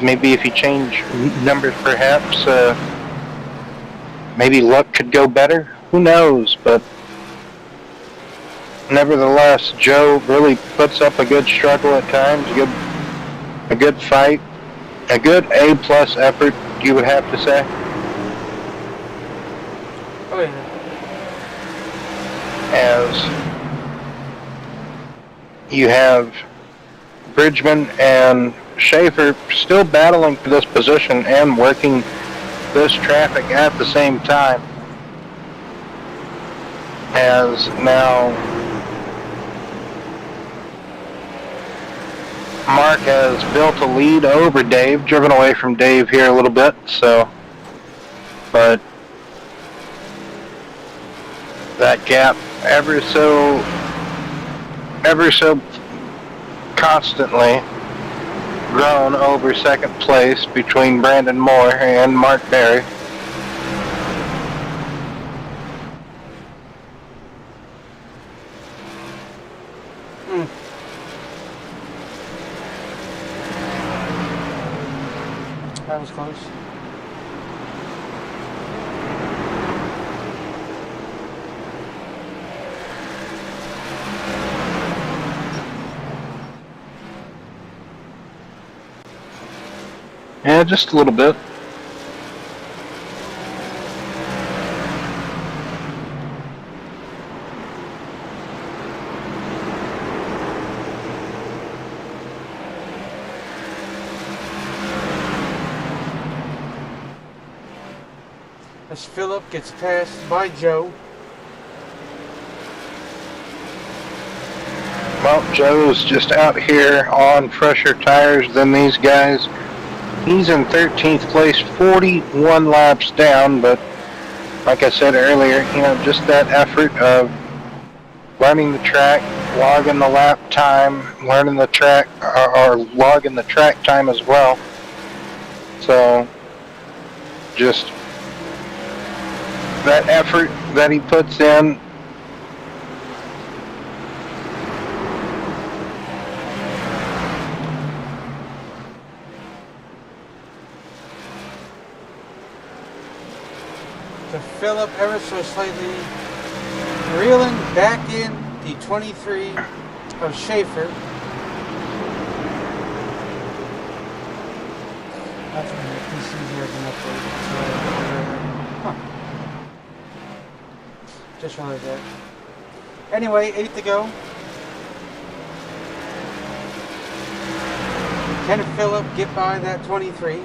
maybe if you change numbers perhaps, maybe luck could go better. Who knows? But nevertheless, Joe really puts up a good struggle at times, a good fight, a good A+ effort, you would have to say. Oh yeah. As you have Bridgman and Schaefer still battling for this position and working this traffic at the same time. As now Mark has built a lead over Dave, driven away from Dave here a little bit, so, but that gap ever so constantly grown over second place between Brandon Moore and Mark Berry. That was close. Yeah, just a little bit. As Philip gets passed by Joe. Well, Joe's just out here on fresher tires than these guys. He's in 13th place, 41 laps down, but like I said earlier, just that effort of learning the track, logging the lap time, learning the track, or logging the track time as well. So, just that effort that he puts in. To Philip ever so slightly reeling back in the 23 of Schaefer. That's when the PC here can update. Huh. Just realized that. Anyway, 8 to go. Can Phillip get by that 23?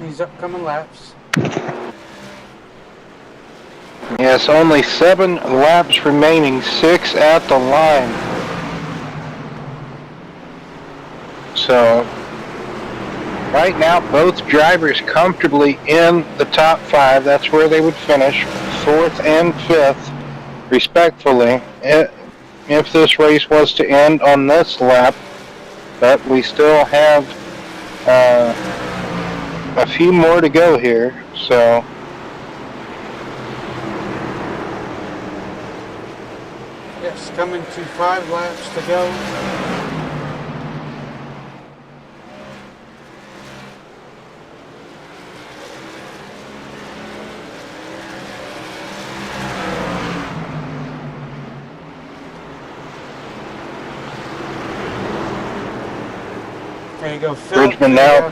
These upcoming laps. Yes, only 7 laps remaining, 6 at the line. So, right now, both drivers comfortably in the top 5. That's where they would finish, 4th and 5th, respectfully, if this race was to end on this lap. But we still have a few more to go here, so... Yes, coming to 5 laps to go. There you go, Phil. Bridgman now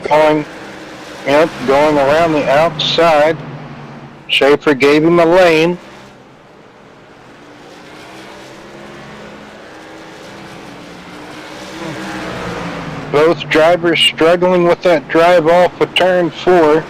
going around the outside. Schaefer gave him a lane. Both drivers struggling with that drive off of turn 4.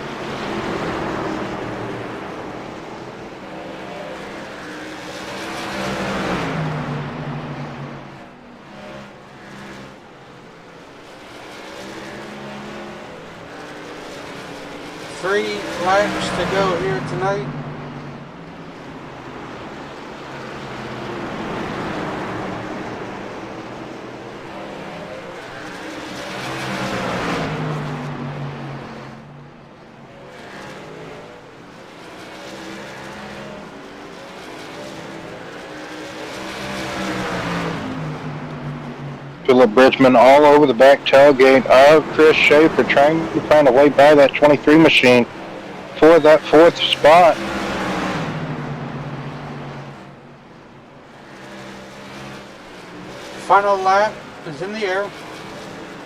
Three laps to go here tonight. Philip Bridgman all over the back tailgate of Chris Schaefer, trying to find a way by that 23 machine for that 4th spot. Final lap is in the air.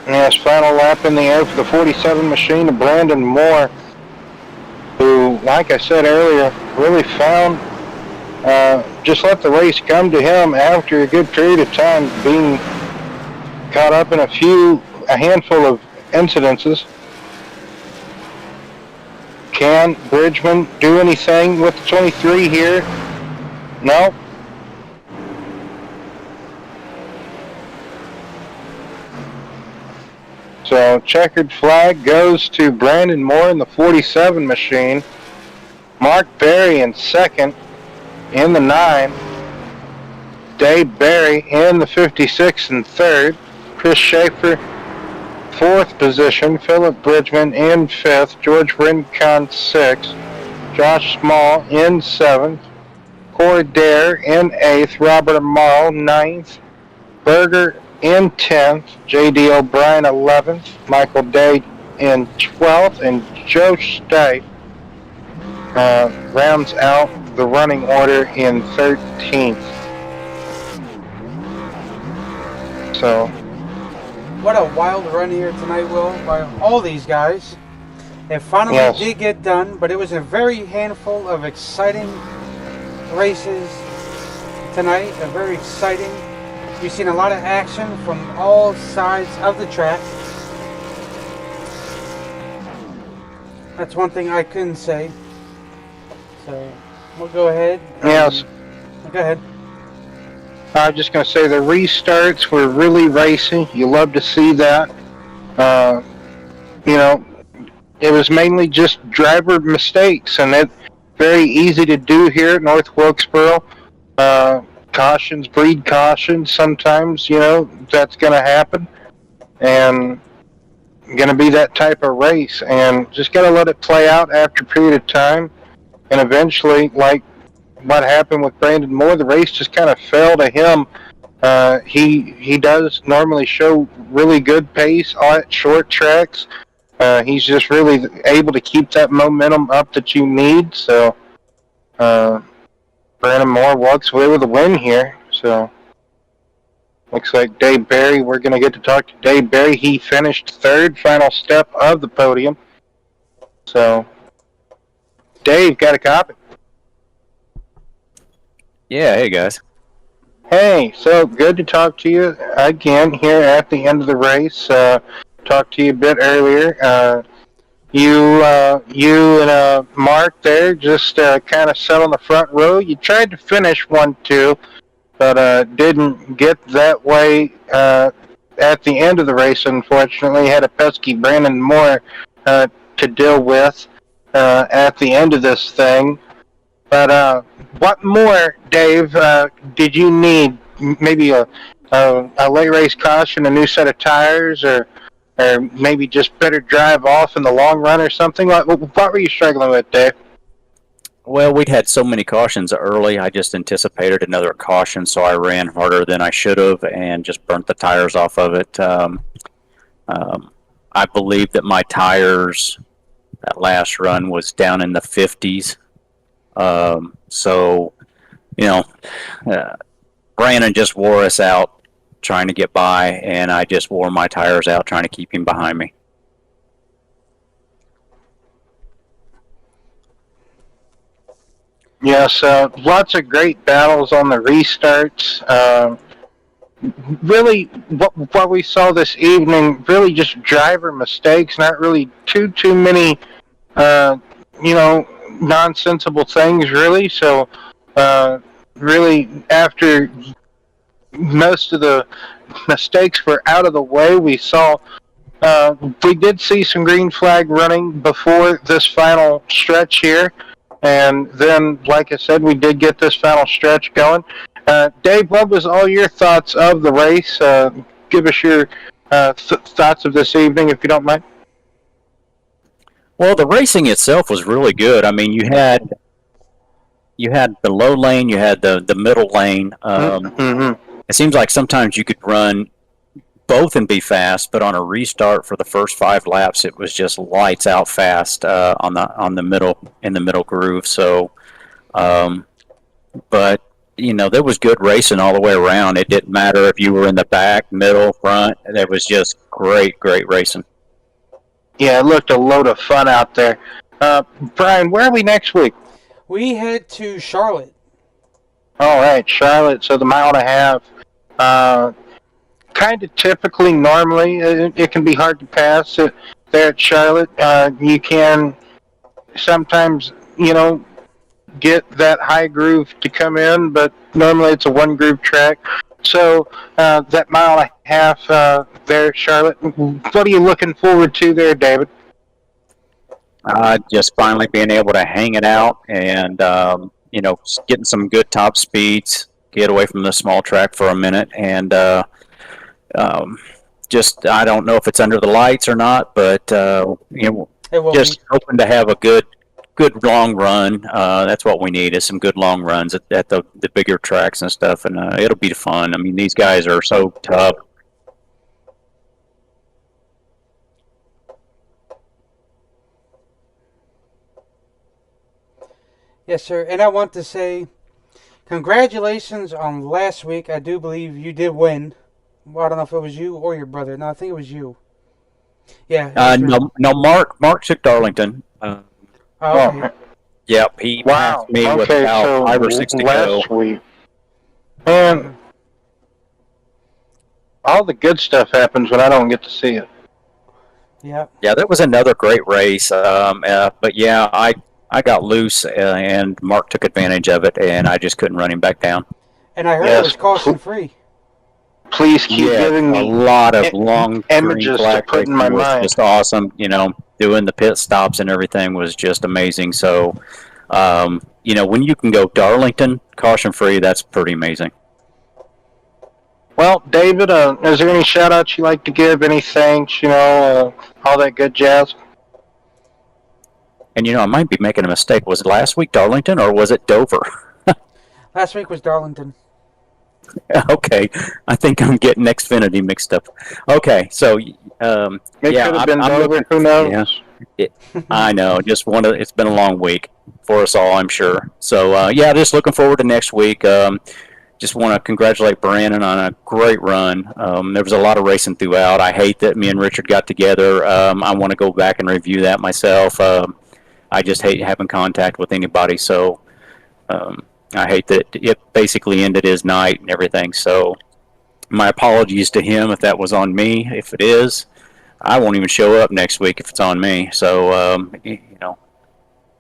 Yes, final lap in the air for the 47 machine of Brandon Moore, who, like I said earlier, really found, just let the race come to him after a good period of time being caught up in a handful of incidences. Can Bridgman do anything with the 23 here? No. So checkered flag goes to Brandon Moore in the 47 machine. Mark Berry in 2nd in the 9. Dave Berry in the 56 and 3rd. Chris Schaefer, 4th position. Philip Bridgman in 5th. George Rincon, 6th. Josh Small in 7th. Corey Dare in 8th. Robert Amaro, 9th. Berger in 10th. J.D. O'Brien, 11th. Michael Day in 12th. And Joe Stay rounds out the running order in 13th. So... what a wild run here tonight, Will, by all these guys. It finally did get done, but it was a very handful of exciting races tonight. A very exciting. You've seen a lot of action from all sides of the track. That's one thing I couldn't say. So we'll go ahead. Yes. Go ahead. I'm just going to say the restarts were really racing. You love to see that. It was mainly just driver mistakes, and it's very easy to do here at North Wilkesboro. Cautions breed cautions. Sometimes, that's going to happen. And going to be that type of race. And just got to let it play out after a period of time. And eventually, like what happened with Brandon Moore, the race just kind of fell to him. He does normally show really good pace at short tracks. He's just really able to keep that momentum up that you need. So Brandon Moore walks away with a win here. So looks like Dave Barry. We're going to get to talk to Dave Barry. He finished third, final step of the podium. So Dave, got a copy. Yeah, hey guys. Hey, so good to talk to you again here at the end of the race. Talked to you a bit earlier. You and Mark there just kind of sat on the front row. You tried to finish 1-2, but didn't get that way at the end of the race, unfortunately. Had a pesky Brandon Moore to deal with at the end of this thing. But what more, Dave, did you need? Maybe a late race caution, a new set of tires, or maybe just better drive off in the long run or something? What were you struggling with, Dave? Well, we'd had so many cautions early. I just anticipated another caution, so I ran harder than I should have and just burnt the tires off of it. I believe that my tires, that last run, was down in the 50s. So, Brandon just wore us out trying to get by, and I just wore my tires out trying to keep him behind me. Yes, lots of great battles on the restarts. Really, what we saw this evening, really just driver mistakes, not really too many, nonsensical things, really. So, really, after most of the mistakes were out of the way, we did see some green flag running before this final stretch here. And then, like I said, we did get this final stretch going. Dave, what was all your thoughts of the race? Give us your thoughts of this evening, if you don't mind. Well, the racing itself was really good. I mean, you had the low lane, you had the middle lane. It seems like sometimes you could run both and be fast, but on a restart for the first 5 laps, it was just lights out fast on the middle groove. So, but there was good racing all the way around. It didn't matter if you were in the back, middle, front. There was just great racing. Yeah, it looked a load of fun out there. Brian, where are we next week? We head to Charlotte. All right, Charlotte. So the 1.5 miles. Kind of typically, normally, it can be hard to pass it there at Charlotte. You can sometimes, get that high groove to come in, but normally it's a 1-groove track. So that 1.5 miles there at Charlotte, what are you looking forward to there, David? Just finally being able to hang it out and, getting some good top speeds, get away from the small track for a minute, and I don't know if it's under the lights or not, but just hoping to have a good long run. That's what we need, is some good long runs at the bigger tracks and stuff, and it'll be fun. I mean, these guys are so tough. Yes, sir. And I want to say congratulations on last week. I do believe you did win. Well, I don't know if it was you or your brother. No, I think it was you. Yeah. No. Mark took Darlington. Okay. Yep, he passed me with about 5 or 6 to go. Week. And all the good stuff happens when I don't get to see it. Yeah. Yeah, that was another great race. But yeah, I got loose, and Mark took advantage of it, and I just couldn't run him back down. And I heard it was caution free. Please keep giving me a lot of long images to put in my mind. Just awesome. Doing the pit stops and everything was just amazing. So, when you can go Darlington caution free, that's pretty amazing. Well, David, is there any shout outs you like to give? Any thanks? All that good jazz. And I might be making a mistake. Was it last week Darlington or was it Dover? Last week was Darlington. Okay, I think I'm getting Xfinity mixed up. Okay, so it could have been Dover. Who knows? I know. It's been a long week for us all, I'm sure. So, yeah, just looking forward to next week. Just want to congratulate Brandon on a great run. There was a lot of racing throughout. I hate that me and Richard got together. I want to go back and review that myself. I just hate having contact with anybody. So I hate that it basically ended his night and everything. So my apologies to him if that was on me. If it is, I won't even show up next week if it's on me. So,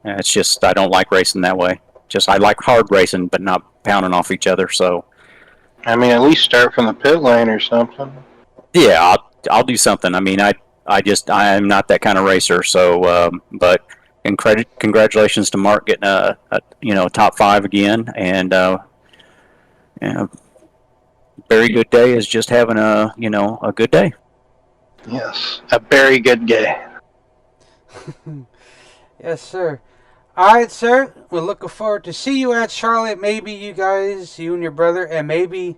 it's just I don't like racing that way. Just I like hard racing, but not pounding off each other. So, I mean, at least start from the pit lane or something. yeah, I'll do something. I mean, I am not that kind of racer. So, but congratulations to Mark getting a top 5 again, and very good day is just having a good day. Yes, a very good day. Yes, sir. All right, sir. We're looking forward to see you at Charlotte. Maybe you guys, you and your brother, and maybe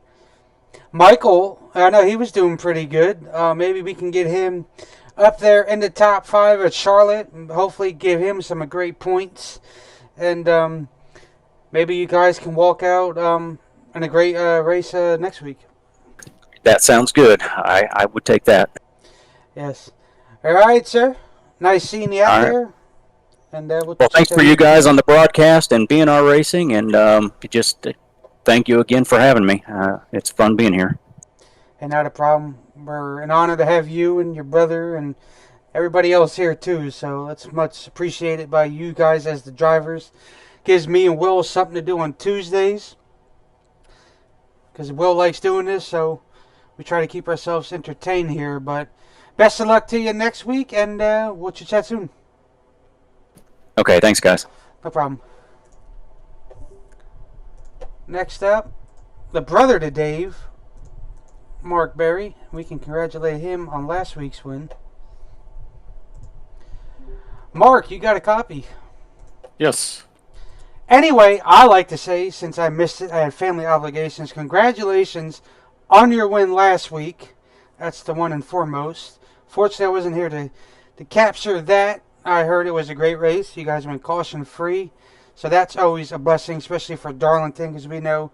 Michael. I know he was doing pretty good. Maybe we can get him up there in the top 5 at Charlotte, and hopefully give him some great points. And maybe you guys can walk out in a great race next week. That sounds good. I would take that. Yes. All right, sir. Nice seeing you out there. And well, thanks for you guys on the broadcast and BNR Racing, and just thank you again for having me. It's fun being here. And not a problem. We're an honor to have you and your brother and everybody else here too. So that's much appreciated by you guys as the drivers. Gives me and Will something to do on Tuesdays, because Will likes doing this. So we try to keep ourselves entertained here. But best of luck to you next week, and we'll chat soon. Okay, thanks, guys. No problem. Next up, the brother to Dave, Mark Berry. We can congratulate him on last week's win. Mark, you got a copy? Yes. Anyway, I like to say, since I missed it, I had family obligations. Congratulations on your win last week. That's the one and foremost. Fortunately, I wasn't here to capture that. I heard it was a great race. You guys went caution-free. So that's always a blessing, especially for Darlington, because we know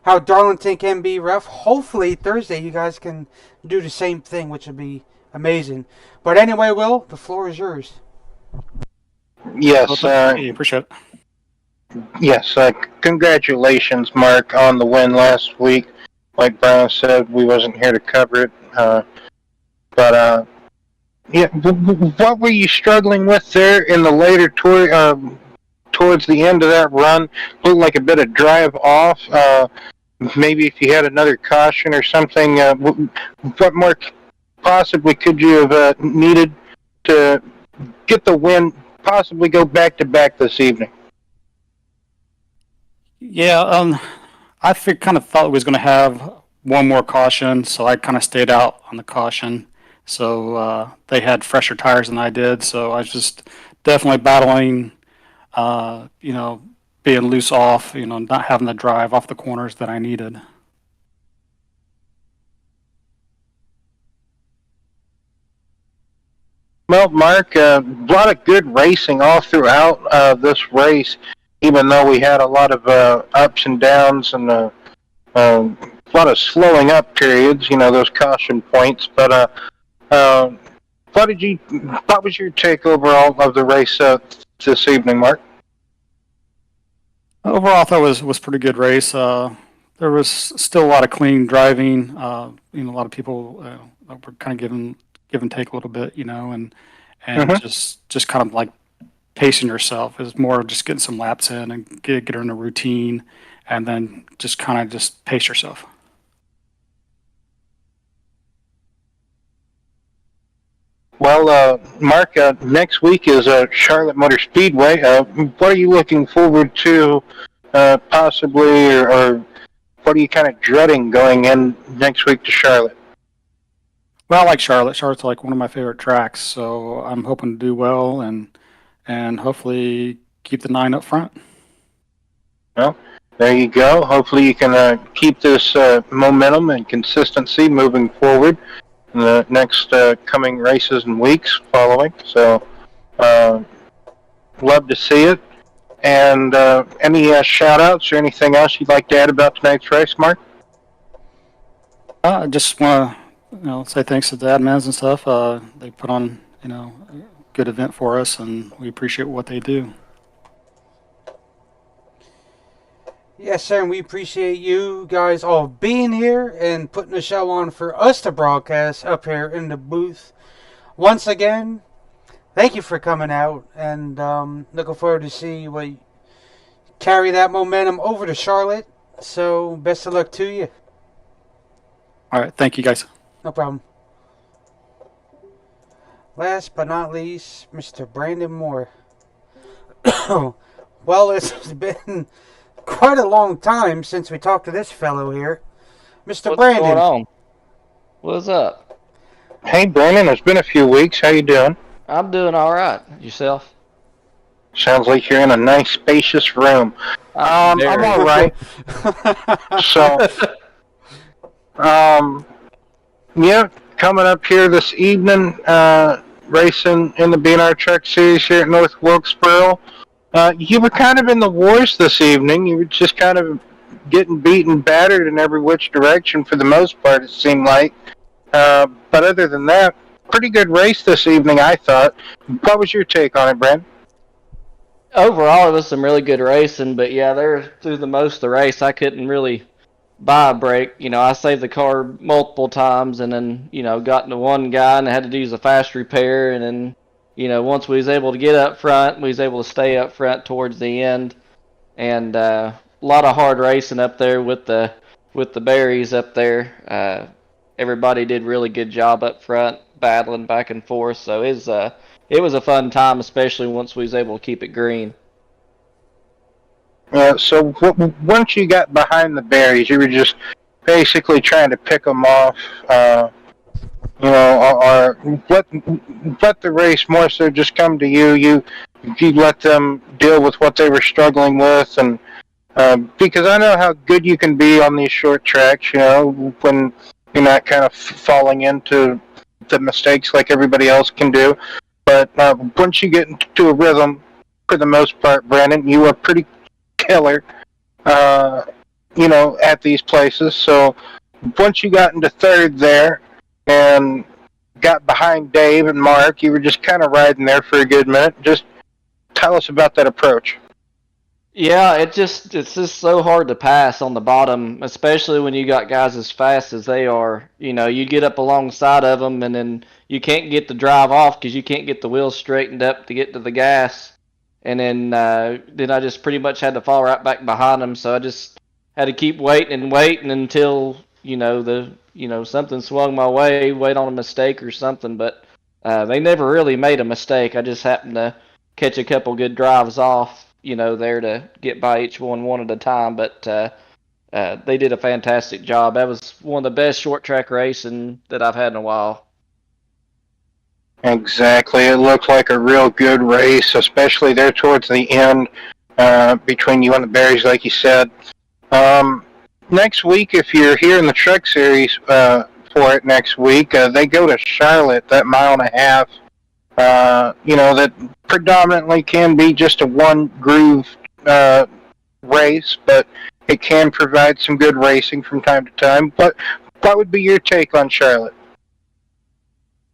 how Darlington can be rough. Hopefully, Thursday, you guys can do the same thing, which would be amazing. But anyway, Will, the floor is yours. Yes. Appreciate it. Yes. Congratulations, Mark, on the win last week. Like Brian said, we wasn't here to cover it. But yeah, what were you struggling with there in the later towards the end of that run? Looked like a bit of drive off. Maybe if you had another caution or something, what more possibly could you have needed to get the win, possibly go back-to-back this evening? Yeah, I kind of thought we was going to have one more caution, so I kind of stayed out on the caution. So they had fresher tires than I did, so I was just definitely battling, being loose off, not having to drive off the corners that I needed. Well, Mark, a lot of good racing all throughout this race, even though we had a lot of ups and downs and a lot of slowing up periods, those caution points. But what was your take overall of the race this evening, Mark? Overall, I thought it was a pretty good race. There was still a lot of clean driving. A lot of people were kind of give and take a little bit, and just kind of like pacing yourself. It was more of just getting some laps in and get her in a routine, and then just kind of just pace yourself. Well, Mark, next week is Charlotte Motor Speedway. What are you looking forward to, possibly, or what are you kind of dreading going in next week to Charlotte? Well, I like Charlotte. Charlotte's like one of my favorite tracks, so I'm hoping to do well and hopefully keep the 9 up front. Well, there you go. Hopefully you can keep this momentum and consistency moving forward in the next coming races and weeks following. So Love to see it. And any shout outs or anything else you'd like to add about tonight's race, Mark? I just want to, say thanks to the admins and stuff. They put on, a good event for us, and we appreciate what they do. Yes, sir, and we appreciate you guys all being here and putting the show on for us to broadcast up here in the booth. Once again, thank you for coming out, and looking forward to see what carry that momentum over to Charlotte. So, best of luck to you. All right, thank you guys. No problem. Last but not least, Mr. Brandon Moore. Well, it's been quite a long time since we talked to this fellow here. Mr. Brandon. What's going on? What's up? Hey, Brandon, it's been a few weeks. How you doing? I'm doing all right. Yourself? Sounds like you're in a nice, spacious room. I'm all right. So, yeah, coming up here this evening, racing in the BNR Truck Series here at North Wilkesboro. You were kind of in the wars this evening. You were just kind of getting beaten, battered in every which direction for the most part, it seemed like. But other than that, pretty good race this evening, I thought. What was your take on it, Brent? Overall, it was some really good racing, but yeah, there through the most of the race, I couldn't really buy a break. I saved the car multiple times, and then got into one guy and I had to use a fast repair, and then once we was able to get up front, we was able to stay up front towards the end, and a lot of hard racing up there with the berries up there. Everybody did really good job up front, battling back and forth. So it was a fun time, especially once we was able to keep it green. So once you got behind the berries, you were just basically trying to pick them off, or let the race more so just come to you. You let them deal with what they were struggling with, and because I know how good you can be on these short tracks, when you're not kind of falling into the mistakes like everybody else can do. But once you get into a rhythm, for the most part, Brandon, you are pretty killer, at these places. So once you got into third there and got behind Dave and Mark, you were just kind of riding there for a good minute. Just tell us about that approach. Yeah, it's just so hard to pass on the bottom, especially when you got guys as fast as they are. You get up alongside of them, and then you can't get the drive off because you can't get the wheels straightened up to get to the gas. And then I just pretty much had to fall right back behind them. So I just had to keep waiting until something swung my way, wait on a mistake or something. But they never really made a mistake. I just happened to catch a couple good drives off, there to get by each one at a time. But they did a fantastic job. That was one of the best short track racing that I've had in a while. Exactly. It looked like a real good race, especially there towards the end, between you and the berries, like you said. Next week, if you're here in the Truck Series for it next week, they go to Charlotte, that 1.5 mile. That predominantly can be just a one groove race, but it can provide some good racing from time to time. But what would be your take on Charlotte?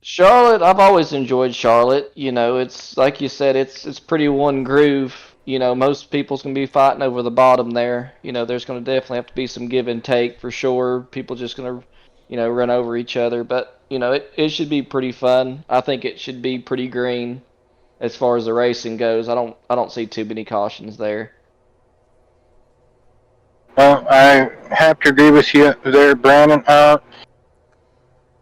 Charlotte, I've always enjoyed Charlotte. It's like you said, it's pretty one groove. Most people's gonna be fighting over the bottom there. There's gonna definitely have to be some give and take for sure. People just gonna, run over each other. But it should be pretty fun. I think it should be pretty green as far as the racing goes. I don't see too many cautions there. Well, I have to agree with you there, Brandon.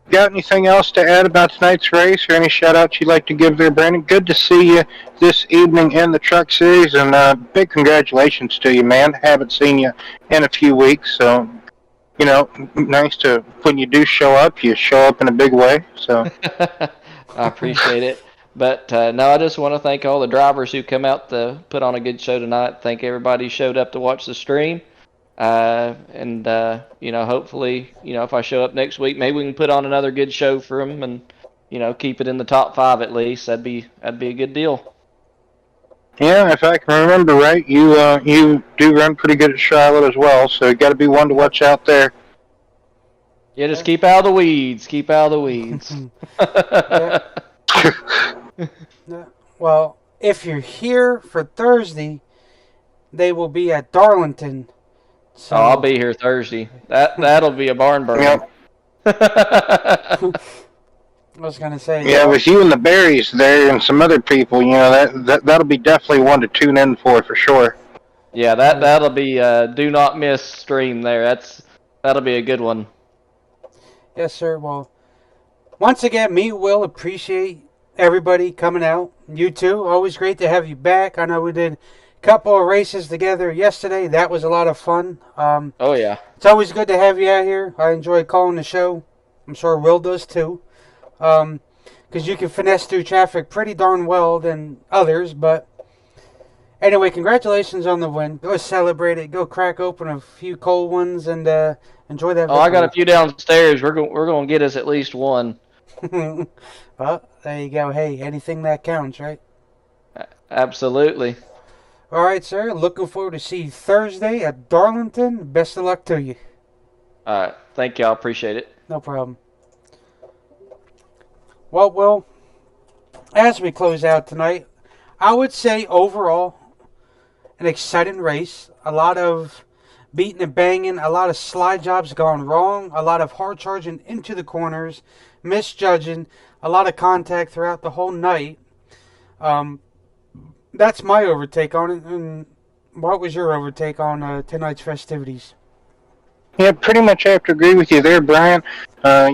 Got anything else to add about tonight's race, or any shout-outs you'd like to give there, Brandon? Good to see you this evening in the Truck Series, and big congratulations to you, man. Haven't seen you in a few weeks, so, nice to, when you do show up, you show up in a big way. So I appreciate it. But no, I just want to thank all the drivers who come out to put on a good show tonight. Thank everybody who showed up to watch the stream. And hopefully, if I show up next week, maybe we can put on another good show for them, and keep it in the top 5 at least. That'd be a good deal. Yeah, if I can remember right, you do run pretty good at Charlotte as well, so you got to be one to watch out there. Yeah, just keep out of the weeds. Keep out of the weeds. Yeah. Well, if you're here for Thursday, they will be at Darlington. So I'll be here Thursday. That'll be a barn burner. I was gonna say. Yeah, with you and the Berries there and some other people, that'll be definitely one to tune in for sure. Yeah, that'll be do not miss stream there. That'll be a good one. Yes, sir. Well, once again, me, Will, appreciate everybody coming out. You too. Always great to have you back. I know we did a couple of races together yesterday. That was a lot of fun. Oh, yeah. It's always good to have you out here. I enjoy calling the show. I'm sure Will does too. Because you can finesse through traffic pretty darn well than others. But anyway, congratulations on the win. Go celebrate it. Go crack open a few cold ones and enjoy that. Oh, I got a few downstairs. We're going to get us at least one. Well, there you go. Hey, anything that counts, right? Absolutely. All right, sir. Looking forward to see you Thursday at Darlington. Best of luck to you. All right. Thank you. I appreciate it. No problem. Well, Will, as we close out tonight, I would say overall an exciting race. A lot of beating and banging, a lot of slide jobs gone wrong, a lot of hard charging into the corners, misjudging, a lot of contact throughout the whole night. That's my overtake on it. And what was your overtake on tonight's festivities? Yeah, pretty much I have to agree with you there, Brian.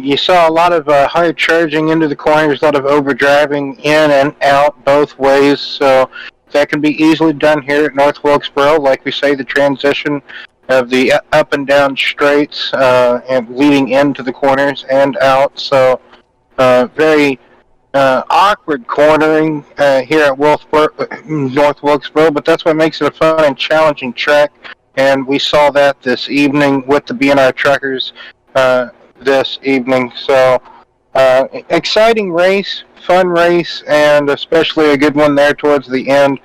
You saw a lot of hard charging into the corners, a lot of overdriving in and out both ways. So that can be easily done here at North Wilkesboro. Like we say, the transition of the up and down straights and leading into the corners and out. So very awkward cornering here at North Wilkesboro, but that's what makes it a fun and challenging track. And we saw that this evening with the BNR Truckers this evening. So exciting race, fun race, and especially a good one there towards the end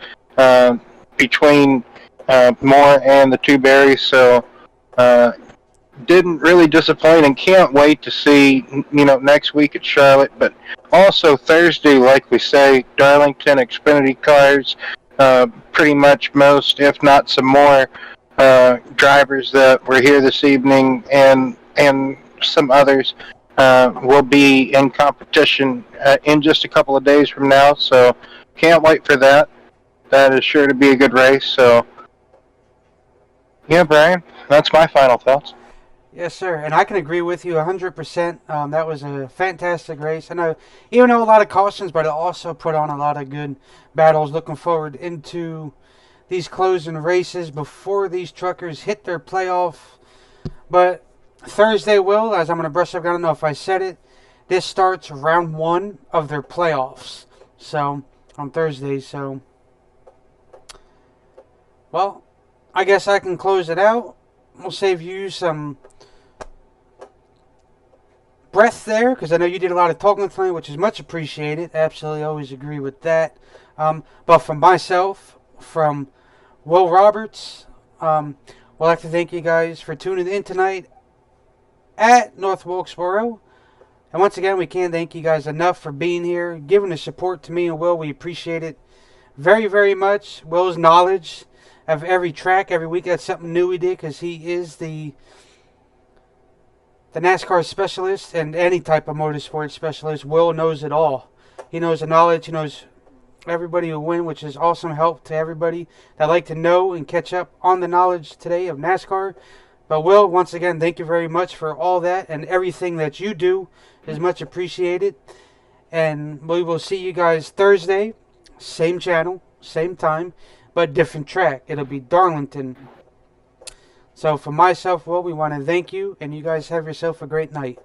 between Moore and the two Berries. So didn't really disappoint and can't wait to see next week at Charlotte, but also Thursday, like we say, Darlington, Xfinity cars, pretty much most, if not some more drivers that were here this evening and some others will be in competition in just a couple of days from now. So can't wait for that. That is sure to be a good race. So yeah, Brian, that's my final thoughts. Yes, sir, and I can agree with you 100%. That was a fantastic race. I know, even though a lot of cautions, but it also put on a lot of good battles. Looking forward into these closing races before these truckers hit their playoff. But Thursday will, as I'm going to brush up, I don't know if I said it, this starts round 1 of their playoffs. So, on Thursday, so. Well, I guess I can close it out. We'll save you some breath there, because I know you did a lot of talking tonight, which is much appreciated. Absolutely, always agree with that. But from myself, from Will Roberts, we'd like to thank you guys for tuning in tonight at North Wilkesboro. And once again, we can't thank you guys enough for being here, giving the support to me and Will. We appreciate it very, very much. Will's knowledge of every track, every week, that's something new we did, because he is the NASCAR specialist and any type of motorsport specialist. Will knows it all. He knows the knowledge. He knows everybody will win, which is awesome help to everybody that like to know and catch up on the knowledge today of NASCAR. But Will, once again, thank you very much for all that, and everything that you do is much appreciated. And we will see you guys Thursday, same channel, same time, but different track. It'll be Darlington. So for myself, Will, we want to thank you, and you guys have yourself a great night.